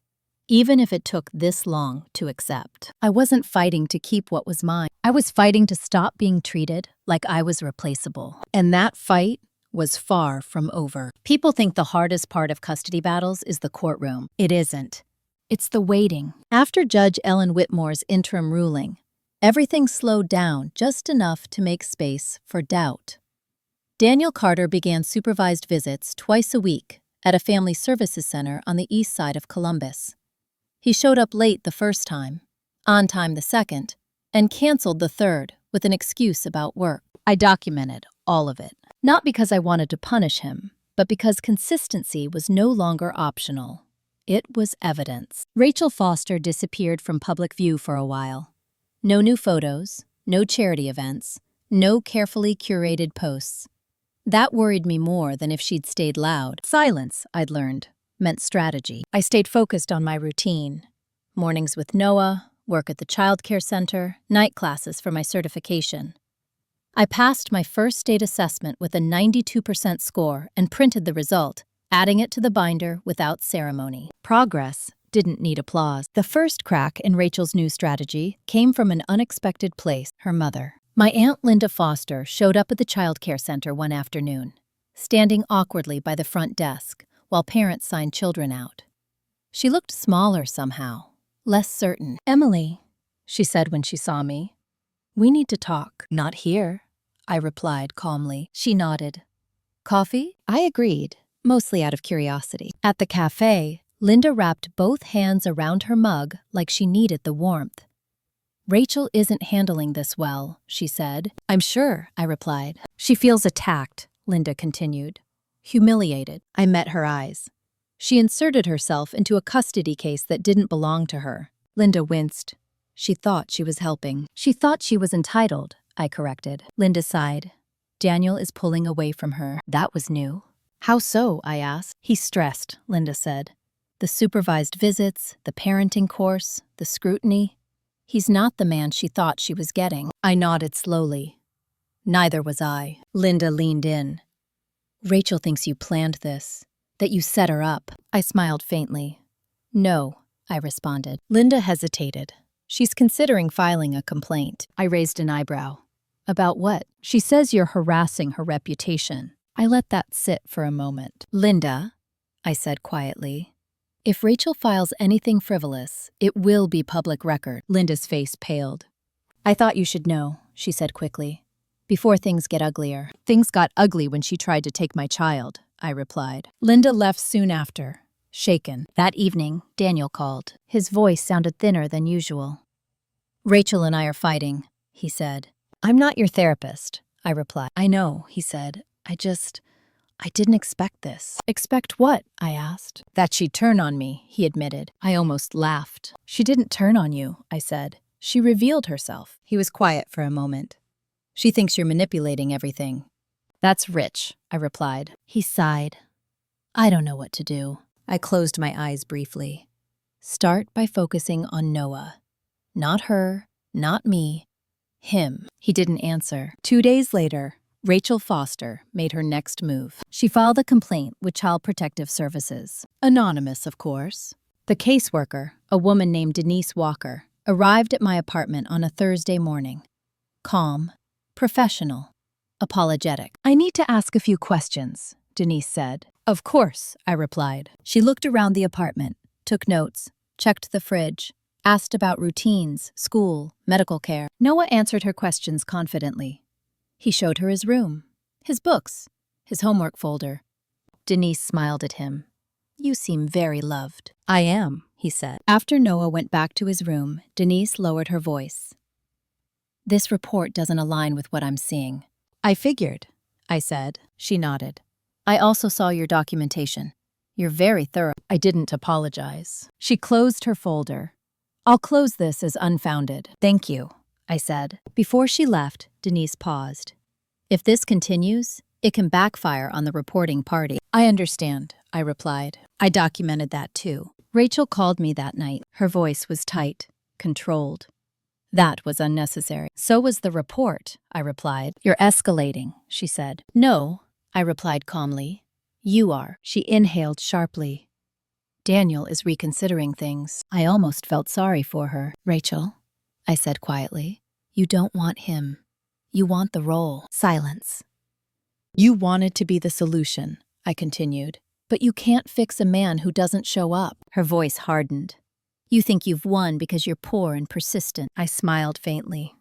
Even if it took this long to accept. I wasn't fighting to keep what was mine. I was fighting to stop being treated like I was replaceable. And that fight was far from over. People think the hardest part of custody battles is the courtroom. It isn't. It's the waiting. After Judge Ellen Whitmore's interim ruling, everything slowed down just enough to make space for doubt. Daniel Carter began supervised visits twice a week at a family services center on the east side of Columbus. He showed up late the first time, on time the second, and canceled the third with an excuse about work. I documented all of it, not because I wanted to punish him, but because consistency was no longer optional. It was evidence. Rachel Foster disappeared from public view for a while. No new photos, no charity events, no carefully curated posts. That worried me more than if she'd stayed loud. Silence, I'd learned, meant strategy. I stayed focused on my routine. Mornings with Noah, work at the childcare center, night classes for my certification. I passed my first state assessment with a 92% score and printed the result, adding it to the binder without ceremony. Progress didn't need applause. The first crack in Rachel's new strategy came from an unexpected place, her mother. My Aunt Linda Foster showed up at the childcare center one afternoon, standing awkwardly by the front desk while parents signed children out. She looked smaller somehow, less certain. "Emily," she said when she saw me, "we need to talk." "Not here," I replied calmly. She nodded. "Coffee?" I agreed, mostly out of curiosity. At the cafe, Linda wrapped both hands around her mug like she needed the warmth. "Rachel isn't handling this well," she said. "I'm sure," I replied. "She feels attacked," Linda continued. "Humiliated." I met her eyes. She inserted herself into a custody case that didn't belong to her. Linda winced. She thought she was helping. "She thought she was entitled," I corrected. Linda sighed. "Daniel is pulling away from her." That was new. "How so?" I asked. "He's stressed," Linda said. "The supervised visits, the parenting course, the scrutiny. He's not the man she thought she was getting." I nodded slowly. Neither was I. Linda leaned in. "Rachel thinks you planned this, that you set her up." I smiled faintly. "No," I responded. Linda hesitated. "She's considering filing a complaint." I raised an eyebrow. "About what?" "She says you're harassing her reputation." I let that sit for a moment. "Linda," I said quietly, "if Rachel files anything frivolous, it will be public record." Linda's face paled. "I thought you should know," she said quickly, before things get uglier. Things got ugly when she tried to take my child, I replied. Linda left soon after, shaken. That evening, Daniel called. His voice sounded thinner than usual. Rachel and I are fighting, he said. I'm not your therapist, I replied. I know, he said. I didn't expect this. Expect what? I asked. That she'd turn on me, he admitted. I almost laughed. She didn't turn on you, I said. She revealed herself. He was quiet for a moment. She thinks you're manipulating everything. That's rich, I replied. He sighed. I don't know what to do. I closed my eyes briefly. Start by focusing on Noah. Not her, not me, him. He didn't answer. 2 days later, Rachel Foster made her next move. She filed a complaint with Child Protective Services. Anonymous, of course. The caseworker, a woman named Denise Walker, arrived at my apartment on a Thursday morning. Calm, professional, apologetic. I need to ask a few questions, Denise said. Of course, I replied. She looked around the apartment, took notes, checked the fridge, asked about routines, school, medical care. Noah answered her questions confidently. He showed her his room, his books, his homework folder. Denise smiled at him. You seem very loved. I am, he said. After Noah went back to his room, Denise lowered her voice. This report doesn't align with what I'm seeing. I figured, I said. She nodded. I also saw your documentation. You're very thorough. I didn't apologize. She closed her folder. I'll close this as unfounded. Thank you, I said. Before she left, Denise paused. If this continues, it can backfire on the reporting party. I understand, I replied. I documented that too. Rachel called me that night. Her voice was tight, controlled. That was unnecessary. So was the report, I replied. You're escalating, she said. No, I replied calmly. You are. She inhaled sharply. Daniel is reconsidering things. I almost felt sorry for her. Rachel, I said quietly, you don't want him. You want the role. Silence. You wanted to be the solution, I continued, but you can't fix a man who doesn't show up. Her voice hardened. You think you've won because you're poor and persistent. I smiled faintly.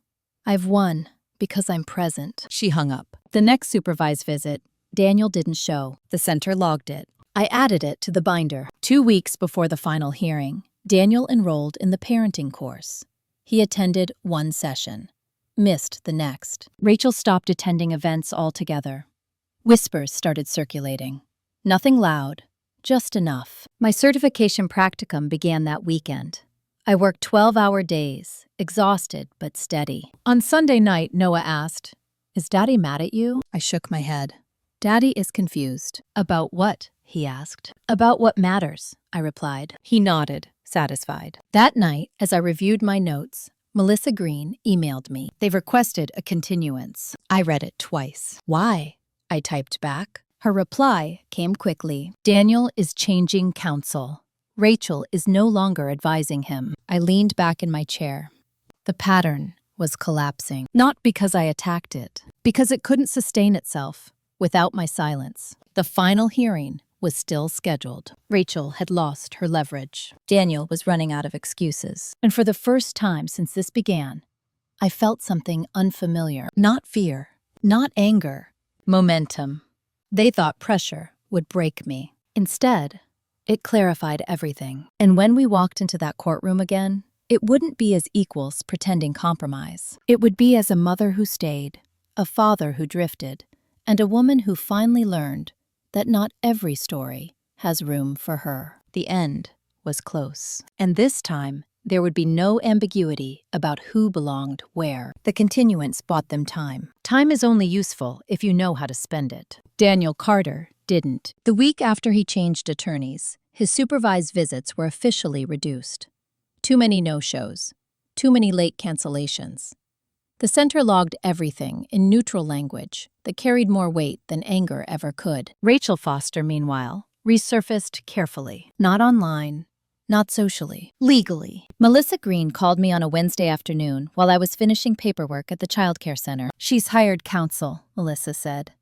I've won because I'm present. She hung up. The next supervised visit, Daniel didn't show. The center logged it. I added it to the binder. 2 weeks before the final hearing, Daniel enrolled in the parenting course. He attended 1 session, missed the next. Rachel stopped attending events altogether. Whispers started circulating. Nothing loud, just enough. My certification practicum began that weekend. I worked 12-hour days, exhausted but steady. On Sunday night, Noah asked, "Is Daddy mad at you?" I shook my head. Daddy is confused. About what? He asked. About what matters, I replied. He nodded, satisfied. That night, as I reviewed my notes, Melissa Green emailed me. They've requested a continuance. I read it twice. Why? I typed back. Her reply came quickly. Daniel is changing counsel. Rachel is no longer advising him. I leaned back in my chair. The pattern was collapsing. Not because I attacked it, because it couldn't sustain itself without my silence. The final hearing was still scheduled. Rachel had lost her leverage. Daniel was running out of excuses. And for the first time since this began, I felt something unfamiliar. Not fear, not anger, momentum. They thought pressure would break me. Instead, it clarified everything. And when we walked into that courtroom again, it wouldn't be as equals pretending compromise. It would be as a mother who stayed, a father who drifted, and a woman who finally learned that not every story has room for her. The end was close. And this time, there would be no ambiguity about who belonged where. The continuance bought them time. Time is only useful if you know how to spend it. Daniel Carter didn't. The week after he changed attorneys, his supervised visits were officially reduced. Too many no-shows. Too many late cancellations. The center logged everything in neutral language that carried more weight than anger ever could. Rachel Foster, meanwhile, resurfaced carefully. Not online, not socially, legally. Melissa Green called me on a Wednesday afternoon while I was finishing paperwork at the childcare center. She's hired counsel, Melissa said.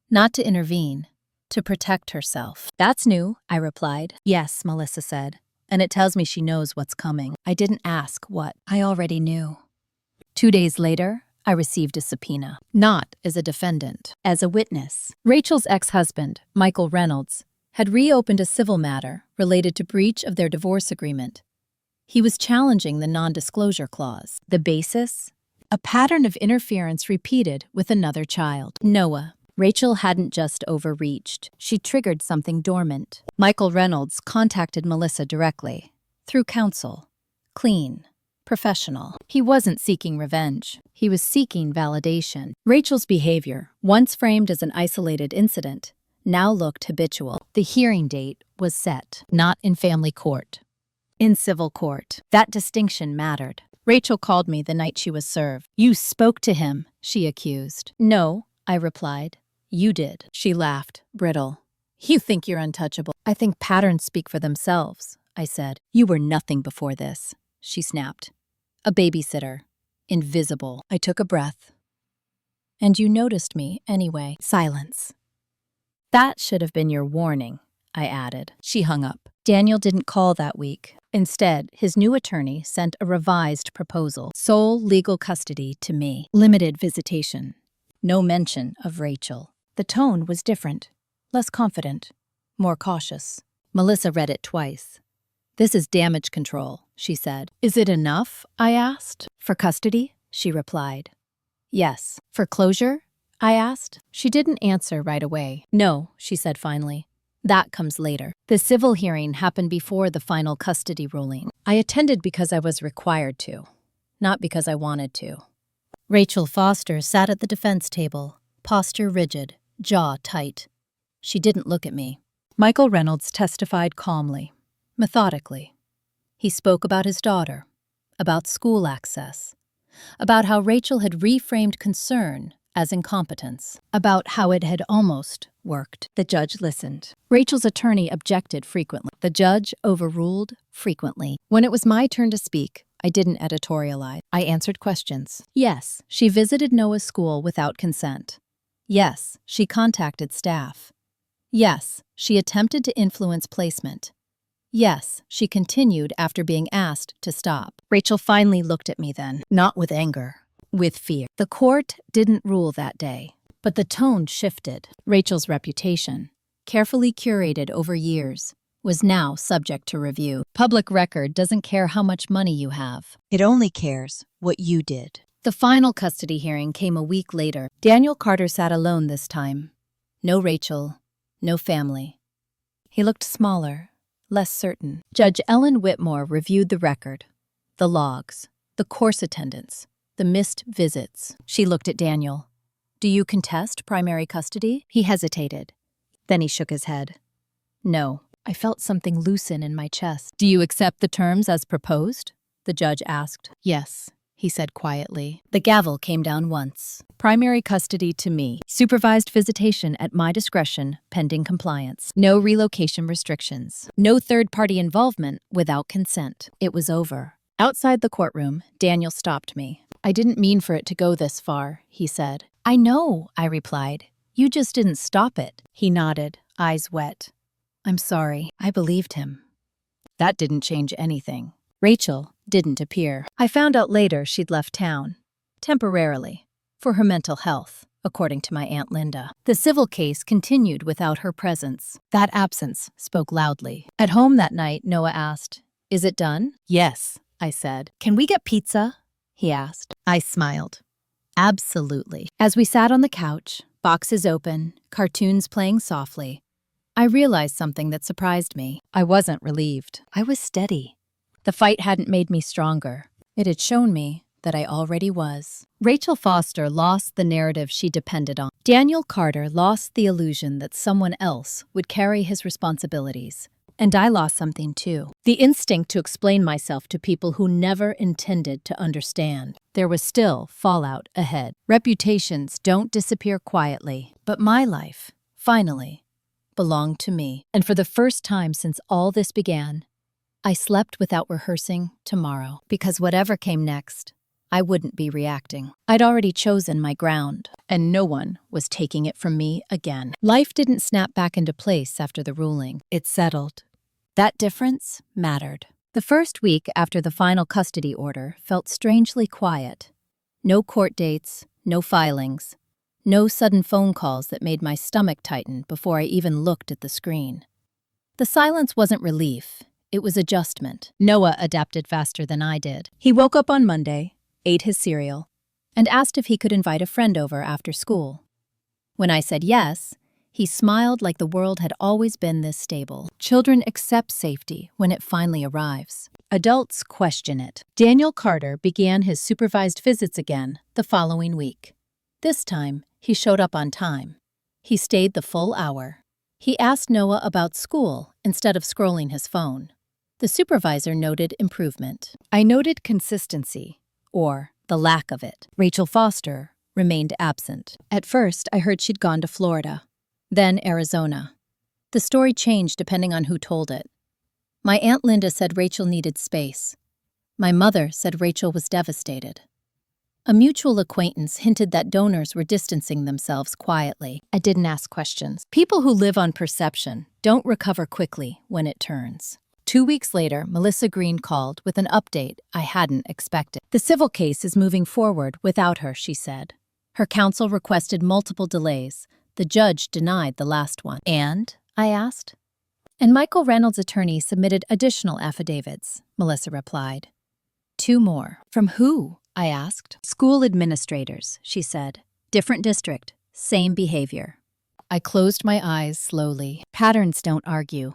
Not to intervene, to protect herself. That's new, I replied. Yes, Melissa said, and it tells me she knows what's coming. I didn't ask what. I already knew. 2 days later, I received a subpoena, not as a defendant, as a witness. Rachel's ex-husband, Michael Reynolds, had reopened a civil matter related to breach of their divorce agreement. He was challenging the non-disclosure clause. The basis? A pattern of interference repeated with another child, Noah. Rachel hadn't just overreached. She triggered something dormant. Michael Reynolds contacted Melissa directly, through counsel. Clean. Professional. He wasn't seeking revenge. He was seeking validation. Rachel's behavior, once framed as an isolated incident, now looked habitual. The hearing date was set, not in family court, in civil court. That distinction mattered. Rachel called me the night she was served. "You spoke to him," she accused. "No," I replied. "You did." She laughed, brittle. "You think you're untouchable." "I think patterns speak for themselves," I said. "You were nothing before this," she snapped. "A babysitter. Invisible." I took a breath. "And you noticed me anyway." Silence. "That should have been your warning," I added. She hung up. Daniel didn't call that week. Instead, his new attorney sent a revised proposal. Sole legal custody to me. Limited visitation. No mention of Rachel. The tone was different. Less confident. More cautious. Melissa read it twice. "This is damage control," she said. "Is it enough?" I asked. "For custody?" she replied. "Yes." "For closure?" I asked. She didn't answer right away. "No," she said finally. "That comes later." The civil hearing happened before the final custody ruling. I attended because I was required to, not because I wanted to. Rachel Foster sat at the defense table, posture rigid, jaw tight. She didn't look at me. Michael Reynolds testified calmly, methodically. He spoke about his daughter, about school access, about how Rachel had reframed concern as incompetence, about how it had almost worked. The judge listened. Rachel's attorney objected frequently. The judge overruled frequently. When it was my turn to speak, I didn't editorialize. I answered questions. Yes, she visited Noah's school without consent. Yes, she contacted staff. Yes, she attempted to influence placement. Yes, she continued after being asked to stop. Rachel finally looked at me then, not with anger, with fear. The court didn't rule that day, but the tone shifted. Rachel's reputation, carefully curated over years, was now subject to review. Public record doesn't care how much money you have. It only cares what you did. The final custody hearing came a week later. Daniel Carter sat alone this time. No Rachel, no family. He looked smaller, less certain. Judge Ellen Whitmore reviewed the record, the logs, the course attendance, the missed visits. She looked at Daniel. "Do you contest primary custody?" He hesitated. Then he shook his head. "No." I felt something loosen in my chest. "Do you accept the terms as proposed?" the judge asked. "Yes," he said quietly. The gavel came down once. Primary custody to me. Supervised visitation at my discretion, pending compliance. No relocation restrictions. No third-party involvement without consent. It was over. Outside the courtroom, Daniel stopped me. "I didn't mean for it to go this far," he said. "I know," I replied. "You just didn't stop it." He nodded, eyes wet. "I'm sorry." I believed him. That didn't change anything. Rachel didn't appear. I found out later she'd left town. Temporarily. For her mental health, according to my Aunt Linda. The civil case continued without her presence. That absence spoke loudly. At home that night, Noah asked, "Is it done?" "Yes," I said. "Can we get pizza?" he asked. I smiled. "Absolutely." As we sat on the couch, boxes open, cartoons playing softly, I realized something that surprised me. I wasn't relieved. I was steady. The fight hadn't made me stronger. It had shown me that I already was. Rachel Foster lost the narrative she depended on. Daniel Carter lost the illusion that someone else would carry his responsibilities. And I lost something too. The instinct to explain myself to people who never intended to understand. There was still fallout ahead. Reputations don't disappear quietly. But my life, finally, belonged to me. And for the first time since all this began, I slept without rehearsing tomorrow. Because whatever came next, I wouldn't be reacting. I'd already chosen my ground, and no one was taking it from me again. Life didn't snap back into place after the ruling. It settled. That difference mattered. The first week after the final custody order felt strangely quiet. No court dates, no filings, no sudden phone calls that made my stomach tighten before I even looked at the screen. The silence wasn't relief, it was adjustment. Noah adapted faster than I did. He woke up on Monday, ate his cereal, and asked if he could invite a friend over after school. When I said yes, he smiled like the world had always been this stable. Children accept safety when it finally arrives. Adults question it. Daniel Carter began his supervised visits again the following week. This time, he showed up on time. He stayed the full hour. He asked Noah about school instead of scrolling his phone. The supervisor noted improvement. I noted consistency, or the lack of it. Rachel Foster remained absent. At first, I heard she'd gone to Florida, then Arizona. The story changed depending on who told it. My Aunt Linda said Rachel needed space. My mother said Rachel was devastated. A mutual acquaintance hinted that donors were distancing themselves quietly. I didn't ask questions. People who live on perception don't recover quickly when it turns. 2 weeks later, Melissa Green called with an update I hadn't expected. The civil case is moving forward without her, she said. Her counsel requested multiple delays. The judge denied the last one. And? I asked. And Michael Reynolds' attorney submitted additional affidavits, Melissa replied. 2 more. From who? I asked. School administrators, she said. Different district, same behavior. I closed my eyes slowly. Patterns don't argue.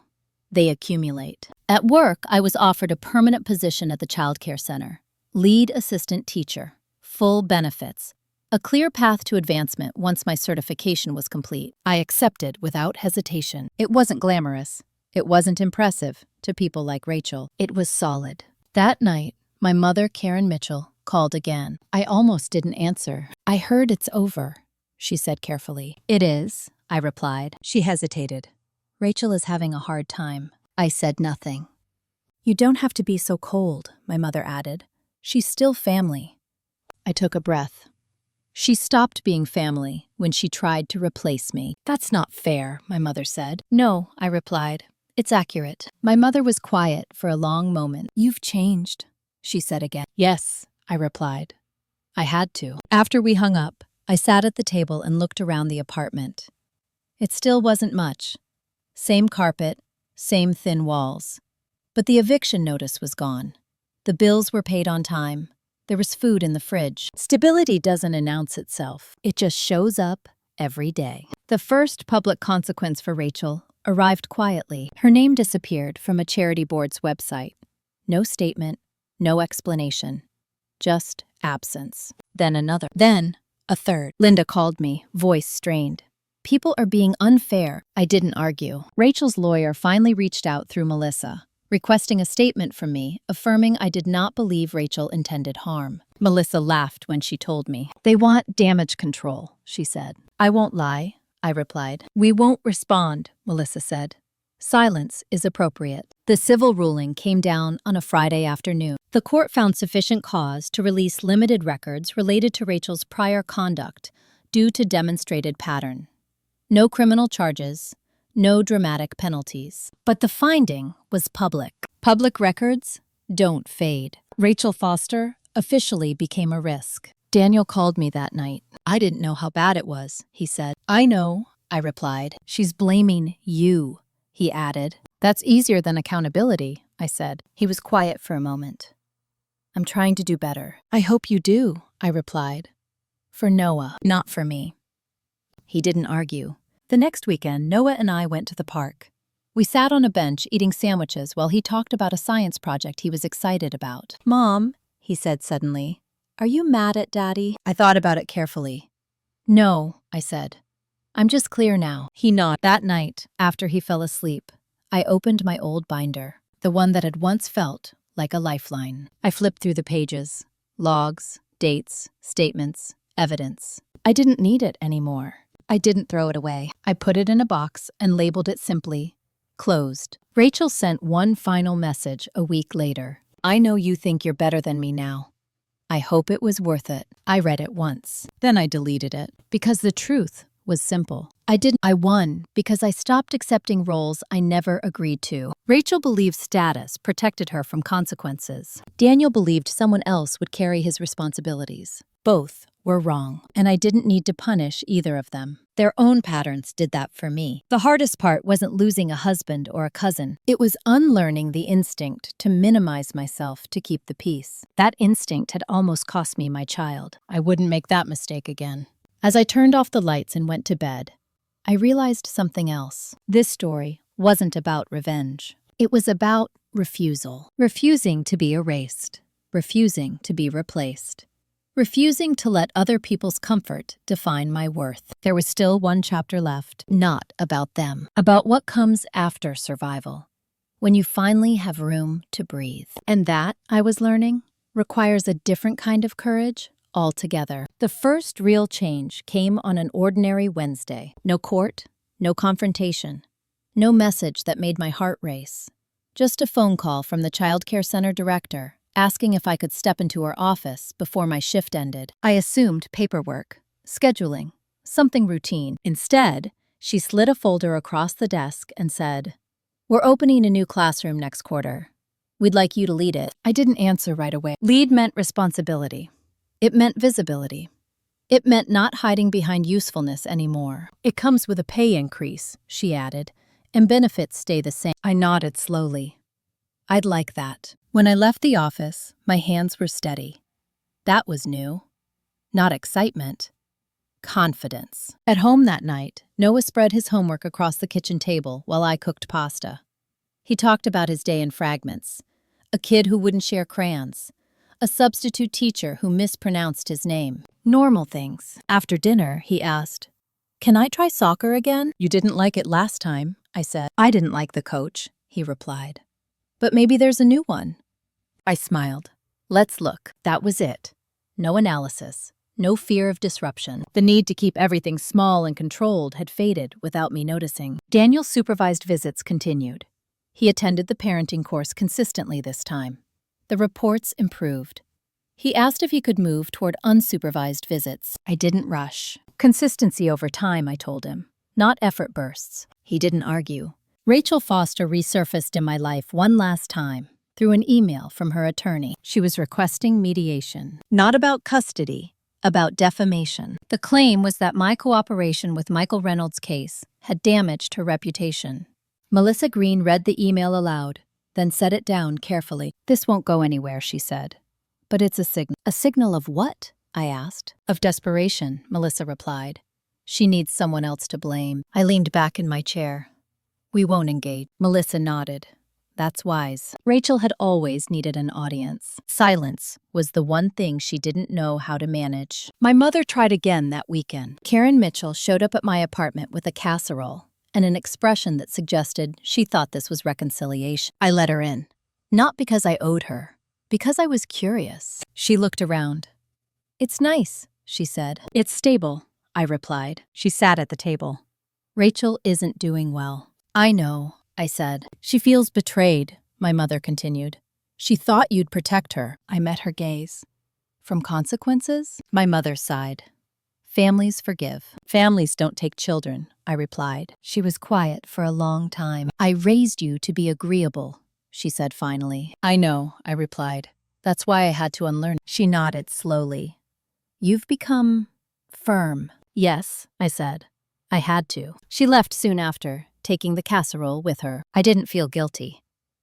They accumulate. At work, I was offered a permanent position at the childcare center. Lead assistant teacher. Full benefits. A clear path to advancement once my certification was complete. I accepted without hesitation. It wasn't glamorous. It wasn't impressive to people like Rachel. It was solid. That night, my mother, Karen Mitchell, called again. I almost didn't answer. I heard it's over, she said carefully. It is, I replied. She hesitated. Rachel is having a hard time. I said nothing. You don't have to be so cold, my mother added. She's still family. I took a breath. She stopped being family when she tried to replace me. That's not fair, my mother said. No, I replied. It's accurate. My mother was quiet for a long moment. You've changed, she said again. Yes, I replied. I had to. After we hung up, I sat at the table and looked around the apartment. It still wasn't much. Same carpet, same thin walls. But the eviction notice was gone. The bills were paid on time. There was food in the fridge. Stability doesn't announce itself. It just shows up every day. The first public consequence for Rachel arrived quietly. Her name disappeared from a charity board's website. No statement, no explanation. Just absence. Then another. Then a third. Linda called me, voice strained. People are being unfair. I didn't argue. Rachel's lawyer finally reached out through Melissa, requesting a statement from me, affirming I did not believe Rachel intended harm. Melissa laughed when she told me. They want damage control, she said. I won't lie, I replied. We won't respond, Melissa said. Silence is appropriate. The civil ruling came down on a Friday afternoon. The court found sufficient cause to release limited records related to Rachel's prior conduct due to demonstrated pattern. No criminal charges, no dramatic penalties. But the finding was public. Public records don't fade. Rachel Foster officially became a risk. Daniel called me that night. I didn't know how bad it was, he said. I know, I replied. She's blaming you, he added. That's easier than accountability, I said. He was quiet for a moment. I'm trying to do better. I hope you do, I replied. For Noah, not for me. He didn't argue. The next weekend, Noah and I went to the park. We sat on a bench eating sandwiches while he talked about a science project he was excited about. Mom, he said suddenly, are you mad at Daddy? I thought about it carefully. No, I said. I'm just clear now. He nodded. That night, after he fell asleep, I opened my old binder, the one that had once felt like a lifeline. I flipped through the pages. Logs, dates, statements, evidence. I didn't need it anymore. I didn't throw it away. I put it in a box and labeled it simply, closed. Rachel sent one final message a week later. I know you think you're better than me now. I hope it was worth it. I read it once. Then I deleted it because the truth was simple. I won because I stopped accepting roles I never agreed to. Rachel believed status protected her from consequences. Daniel believed someone else would carry his responsibilities. Both were wrong, and I didn't need to punish either of them. Their own patterns did that for me. The hardest part wasn't losing a husband or a cousin. It was unlearning the instinct to minimize myself to keep the peace. That instinct had almost cost me my child. I wouldn't make that mistake again. As I turned off the lights and went to bed, I realized something else. This story wasn't about revenge. It was about refusal. Refusing to be erased. Refusing to be replaced. Refusing to let other people's comfort define my worth. There was still one chapter left, not about them, about what comes after survival, when you finally have room to breathe. And that, I was learning, requires a different kind of courage altogether. The first real change came on an ordinary Wednesday. No court, no confrontation, no message that made my heart race. Just a phone call from the Child Care Center director, asking if I could step into her office before my shift ended. I assumed paperwork, scheduling, something routine. Instead, she slid a folder across the desk and said, "We're opening a new classroom next quarter. We'd like you to lead it." I didn't answer right away. Lead meant responsibility. It meant visibility. It meant not hiding behind usefulness anymore. "It comes with a pay increase," she added, "and benefits stay the same." I nodded slowly. I'd like that. When I left the office, my hands were steady. That was new. Not excitement. Confidence. At home that night, Noah spread his homework across the kitchen table while I cooked pasta. He talked about his day in fragments. A kid who wouldn't share crayons. A substitute teacher who mispronounced his name. Normal things. After dinner, he asked, "Can I try soccer again?" "You didn't like it last time," I said. "I didn't like the coach," he replied. "But maybe there's a new one." I smiled. Let's look. That was it. No analysis. No fear of disruption. The need to keep everything small and controlled had faded without me noticing. Daniel's supervised visits continued. He attended the parenting course consistently this time. The reports improved. He asked if he could move toward unsupervised visits. I didn't rush. Consistency over time, I told him. Not effort bursts. He didn't argue. Rachel Foster resurfaced in my life one last time, through an email from her attorney. She was requesting mediation. Not about custody, about defamation. The claim was that my cooperation with Michael Reynolds' case had damaged her reputation. Melissa Green read the email aloud, then set it down carefully. "This won't go anywhere," she said. "But it's a signal." "A signal of what?" I asked. "Of desperation," Melissa replied. "She needs someone else to blame." I leaned back in my chair. "We won't engage." Melissa nodded. "That's wise." Rachel had always needed an audience. Silence was the one thing she didn't know how to manage. My mother tried again that weekend. Karen Mitchell showed up at my apartment with a casserole and an expression that suggested she thought this was reconciliation. I let her in. Not because I owed her, because I was curious. She looked around. "It's nice," she said. "It's stable," I replied. She sat at the table. "Rachel isn't doing well." "I know," I said. "She feels betrayed," my mother continued. "She thought you'd protect her." I met her gaze. "From consequences?" My mother sighed. "Families forgive. Families don't take children," I replied. She was quiet for a long time. "I raised you to be agreeable," she said finally. "I know," I replied. "That's why I had to unlearn." She nodded slowly. "You've become firm." "Yes," I said. "I had to." She left soon after, taking the casserole with her. I didn't feel guilty.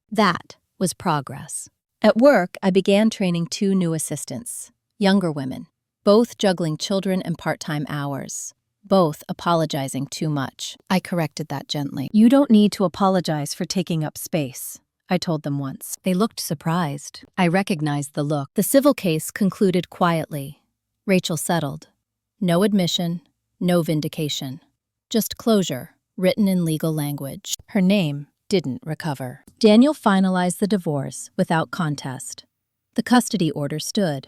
That was progress. At work, I began training 2 new assistants, younger women, both juggling children and part-time hours, both apologizing too much. I corrected that gently. "You don't need to apologize for taking up space," I told them once. They looked surprised. I recognized the look. The civil case concluded quietly. Rachel settled. No admission, no vindication. Just closure, written in legal language. Her name didn't recover. Daniel finalized the divorce without contest. The custody order stood.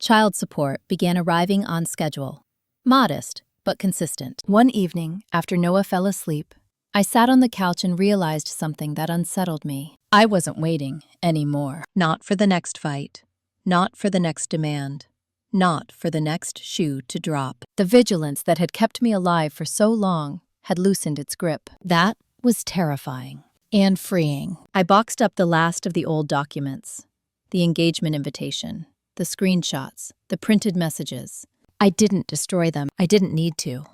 Child support began arriving on schedule. Modest, but consistent. One evening, after Noah fell asleep, I sat on the couch and realized something that unsettled me. I wasn't waiting anymore. Not for the next fight. Not for the next demand. Not for the next shoe to drop. The vigilance that had kept me alive for so long had loosened its grip. That was terrifying and freeing. I boxed up the last of the old documents, the engagement invitation, the screenshots, the printed messages. I didn't destroy them. I didn't need to.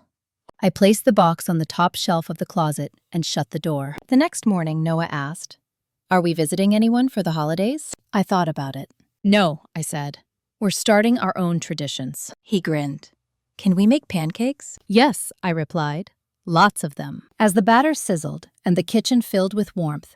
I placed the box on the top shelf of the closet and shut the door. The next morning, Noah asked, "Are we visiting anyone for the holidays?" I thought about it. "No," I said. "We're starting our own traditions." He grinned. "Can we make pancakes?" "Yes," I replied. "Lots of them." As the batter sizzled and the kitchen filled with warmth,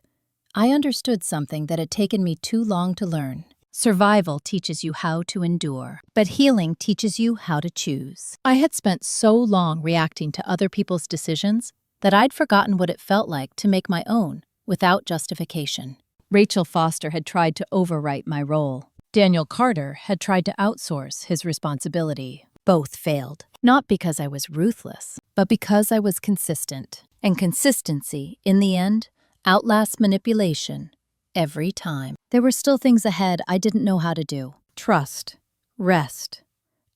I understood something that had taken me too long to learn. Survival teaches you how to endure, but healing teaches you how to choose. I had spent so long reacting to other people's decisions that I'd forgotten what it felt like to make my own without justification. Rachel Foster had tried to overwrite my role. Daniel Carter had tried to outsource his responsibility. Both failed, not because I was ruthless, but because I was consistent. And consistency, in the end, outlasts manipulation. Every time. There were still things ahead I didn't know how to do. Trust, rest,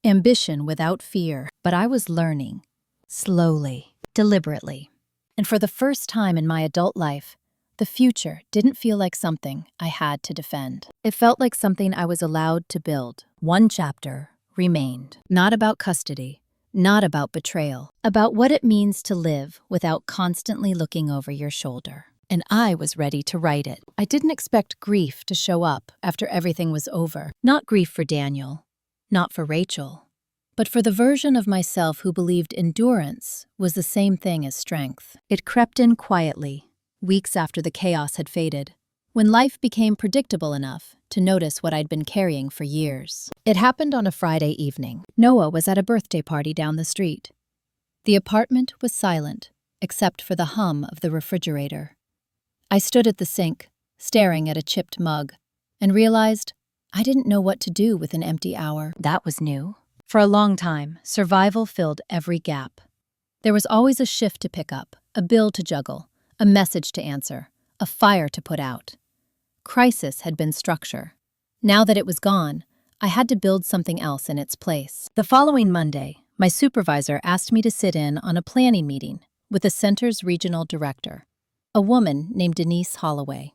ambition without fear. But I was learning. Slowly, deliberately. And for the first time in my adult life, the future didn't feel like something I had to defend. It felt like something I was allowed to build. One chapter remained. Not about custody, not about betrayal, about what it means to live without constantly looking over your shoulder. And I was ready to write it. I didn't expect grief to show up after everything was over. Not grief for Daniel, not for Rachel, but for the version of myself who believed endurance was the same thing as strength. It crept in quietly, weeks after the chaos had faded, when life became predictable enough to notice what I'd been carrying for years. It happened on a Friday evening. Noah was at a birthday party down the street. The apartment was silent, except for the hum of the refrigerator. I stood at the sink, staring at a chipped mug, and realized I didn't know what to do with an empty hour. That was new. For a long time, survival filled every gap. There was always a shift to pick up, a bill to juggle, a message to answer, a fire to put out. Crisis had been structure. Now that it was gone, I had to build something else in its place. The following Monday, my supervisor asked me to sit in on a planning meeting with the center's regional director, a woman named Denise Holloway.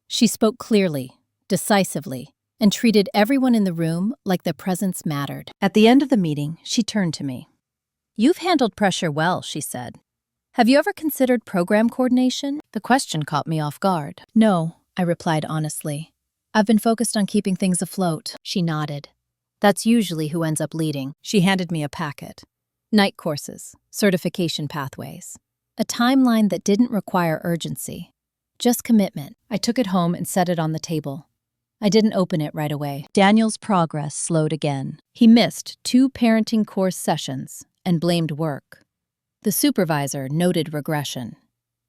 She spoke clearly, decisively, and treated everyone in the room like their presence mattered. At the end of the meeting, she turned to me. "You've handled pressure well," she said. "Have you ever considered program coordination?" The question caught me off guard. "No," I replied honestly. "I've been focused on keeping things afloat." She nodded. "That's usually who ends up leading." She handed me a packet. Night courses, certification pathways. A timeline that didn't require urgency, just commitment. I took it home and set it on the table. I didn't open it right away. Daniel's progress slowed again. He missed 2 parenting course sessions and blamed work. The supervisor noted regression.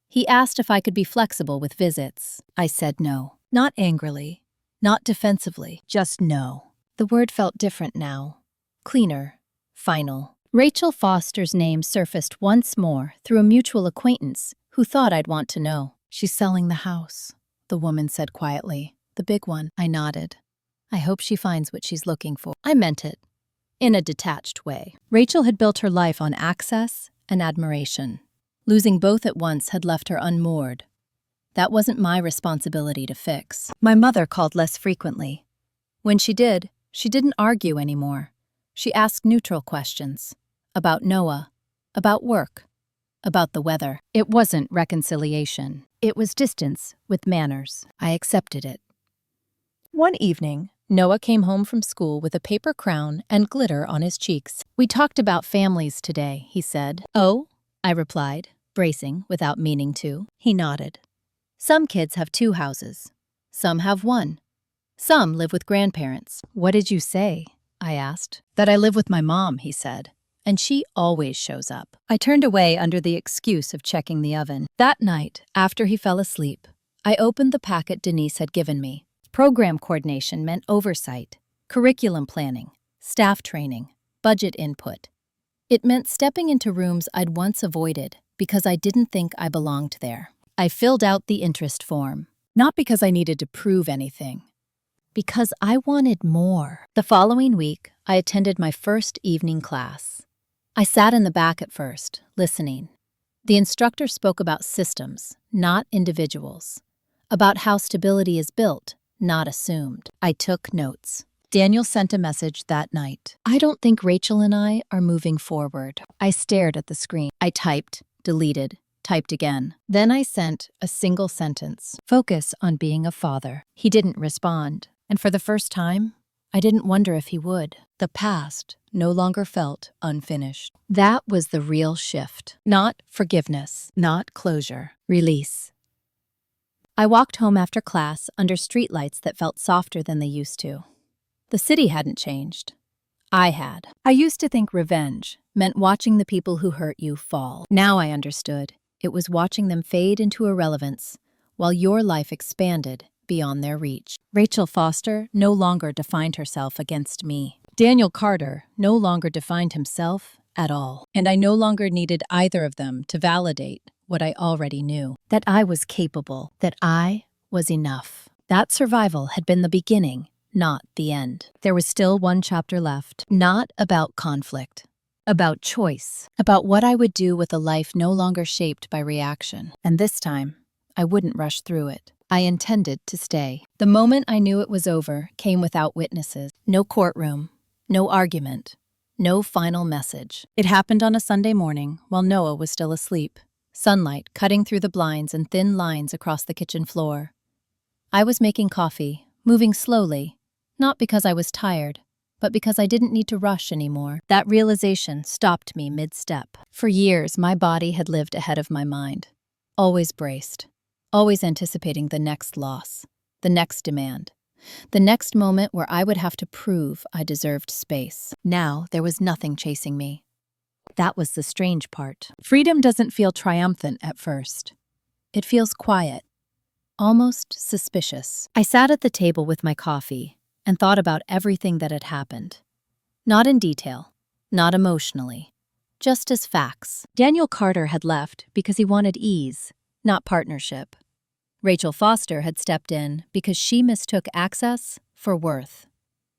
He asked if I could be flexible with visits. I said no. Not angrily, not defensively, just no. The word felt different now. Cleaner, final. Rachel Foster's name surfaced once more through a mutual acquaintance who thought I'd want to know. "She's selling the house," the woman said quietly. "The big one." I nodded. "I hope she finds what she's looking for." I meant it, in a detached way. Rachel had built her life on access and admiration. Losing both at once had left her unmoored. That wasn't my responsibility to fix. My mother called less frequently. When she did, she didn't argue anymore. She asked neutral questions. About Noah, about work, about the weather. It wasn't reconciliation. It was distance with manners. I accepted it. One evening, Noah came home from school with a paper crown and glitter on his cheeks. "We talked about families today," he said. "Oh?" I replied, bracing without meaning to. He nodded. "Some kids have 2 houses. Some have 1. Some live with grandparents." "What did you say?" I asked. "That I live with my mom," he said. "And she always shows up." I turned away under the excuse of checking the oven. That night, after he fell asleep, I opened the packet Denise had given me. Program coordination meant oversight, curriculum planning, staff training, budget input. It meant stepping into rooms I'd once avoided because I didn't think I belonged there. I filled out the interest form, not because I needed to prove anything, because I wanted more. The following week, I attended my first evening class. I sat in the back at first, listening. The instructor spoke about systems, not individuals, about how stability is built, not assumed. I took notes. Daniel sent a message that night. I don't think Rachel and I are moving forward. I stared at the screen. I typed, deleted, typed again. Then I sent a single sentence. Focus on being a father. He didn't respond. And for the first time, I didn't wonder if he would. The past no longer felt unfinished. That was the real shift. Not forgiveness, not closure, release. I walked home after class under streetlights that felt softer than they used to. The city hadn't changed. I had. I used to think revenge meant watching the people who hurt you fall. Now I understood. It was watching them fade into irrelevance while your life expanded beyond their reach. Rachel Foster no longer defined herself against me. Daniel Carter no longer defined himself at all. And I no longer needed either of them to validate what I already knew. That I was capable. That I was enough. That survival had been the beginning, not the end. There was still one chapter left. Not about conflict. About choice. About what I would do with a life no longer shaped by reaction. And this time, I wouldn't rush through it. I intended to stay. The moment I knew it was over came without witnesses. No courtroom. No argument. No final message. It happened on a Sunday morning while Noah was still asleep. Sunlight cutting through the blinds and thin lines across the kitchen floor. I was making coffee, moving slowly, not because I was tired, but because I didn't need to rush anymore. That realization stopped me mid-step. For years, my body had lived ahead of my mind, always braced, always anticipating the next loss, the next demand, the next moment where I would have to prove I deserved space. Now, there was nothing chasing me. That was the strange part. Freedom doesn't feel triumphant at first. It feels quiet, almost suspicious. I sat at the table with my coffee and thought about everything that had happened. Not in detail, not emotionally, just as facts. Daniel Carter had left because he wanted ease, not partnership. Rachel Foster had stepped in because she mistook access for worth.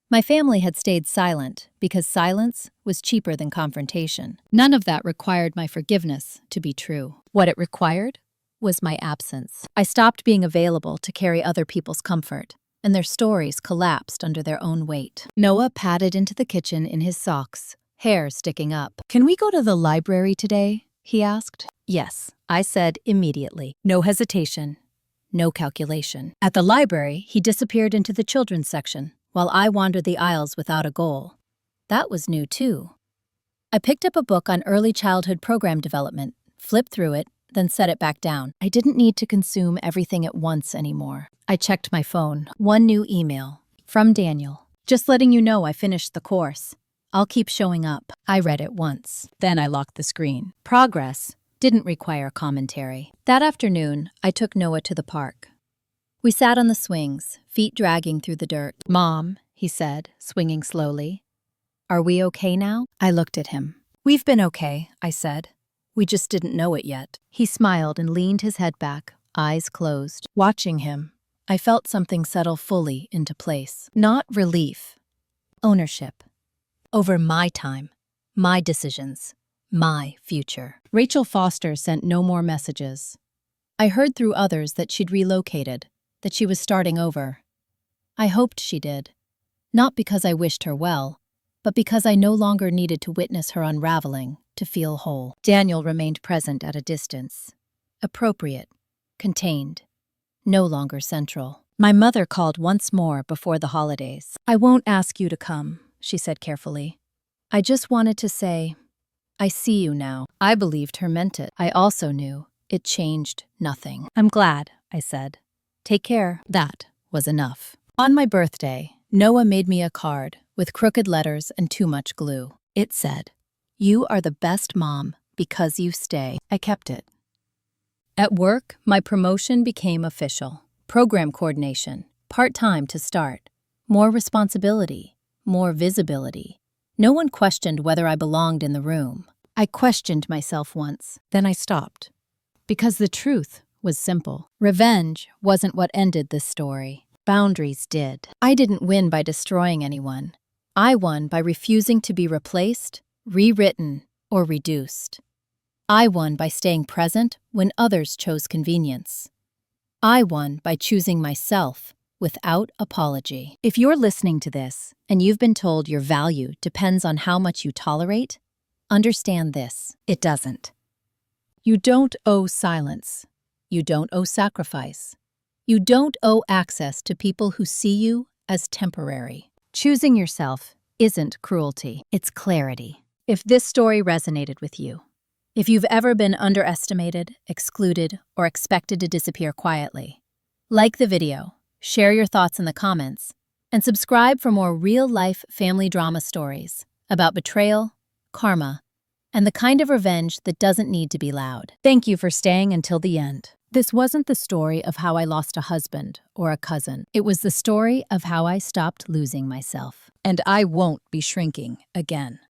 My family had stayed silent because silence was cheaper than confrontation. None of that required my forgiveness to be true. What it required was my absence. I stopped being available to carry other people's comfort, and their stories collapsed under their own weight. Noah padded into the kitchen in his socks, hair sticking up. "Can we go to the library today?" he asked. Yes, I said immediately. No hesitation, no calculation. At the library, he disappeared into the children's section, while I wandered the aisles without a goal. That was new, too. I picked up a book on early childhood program development, flipped through it, then set it back down. I didn't need to consume everything at once anymore. I checked my phone. One new email. From Daniel. "Just letting you know I finished the course. I'll keep showing up." I read it once. Then I locked the screen. Progress didn't require commentary. That afternoon, I took Noah to the park. We sat on the swings, feet dragging through the dirt. "Mom," he said, swinging slowly. "Are we okay now?" I looked at him. "We've been okay," I said. "We just didn't know it yet." He smiled and leaned his head back, eyes closed. Watching him, I felt something settle fully into place. Not relief. Ownership. Over my time, my decisions, my future. Rachel Foster sent no more messages. I heard through others that she'd relocated, that she was starting over. I hoped she did. Not because I wished her well, but because I no longer needed to witness her unraveling to feel whole. Daniel remained present at a distance. Appropriate. Contained. No longer central. My mother called once more before the holidays. "I won't ask you to come," she said carefully. "I just wanted to say, I see you now." I believed her meant it. I also knew it changed nothing. "I'm glad," I said. "Take care." That was enough. On my birthday, Noah made me a card with crooked letters and too much glue. It said, "You are the best mom because you stay." I kept it. At work, my promotion became official. Program coordination, part-time to start. More responsibility, more visibility. No one questioned whether I belonged in the room. I questioned myself once, then I stopped. Because the truth was simple. Revenge wasn't what ended this story. Boundaries did. I didn't win by destroying anyone. I won by refusing to be replaced, rewritten, or reduced. I won by staying present when others chose convenience. I won by choosing myself without apology. If you're listening to this and you've been told your value depends on how much you tolerate, understand this: it doesn't. You don't owe silence. You don't owe sacrifice. You don't owe access to people who see you as temporary. Choosing yourself isn't cruelty, it's clarity. If this story resonated with you, if you've ever been underestimated, excluded, or expected to disappear quietly, like the video, share your thoughts in the comments, and subscribe for more real-life family drama stories about betrayal, karma, and the kind of revenge that doesn't need to be loud. Thank you for staying until the end. This wasn't the story of how I lost a husband or a cousin. It was the story of how I stopped losing myself. And I won't be shrinking again.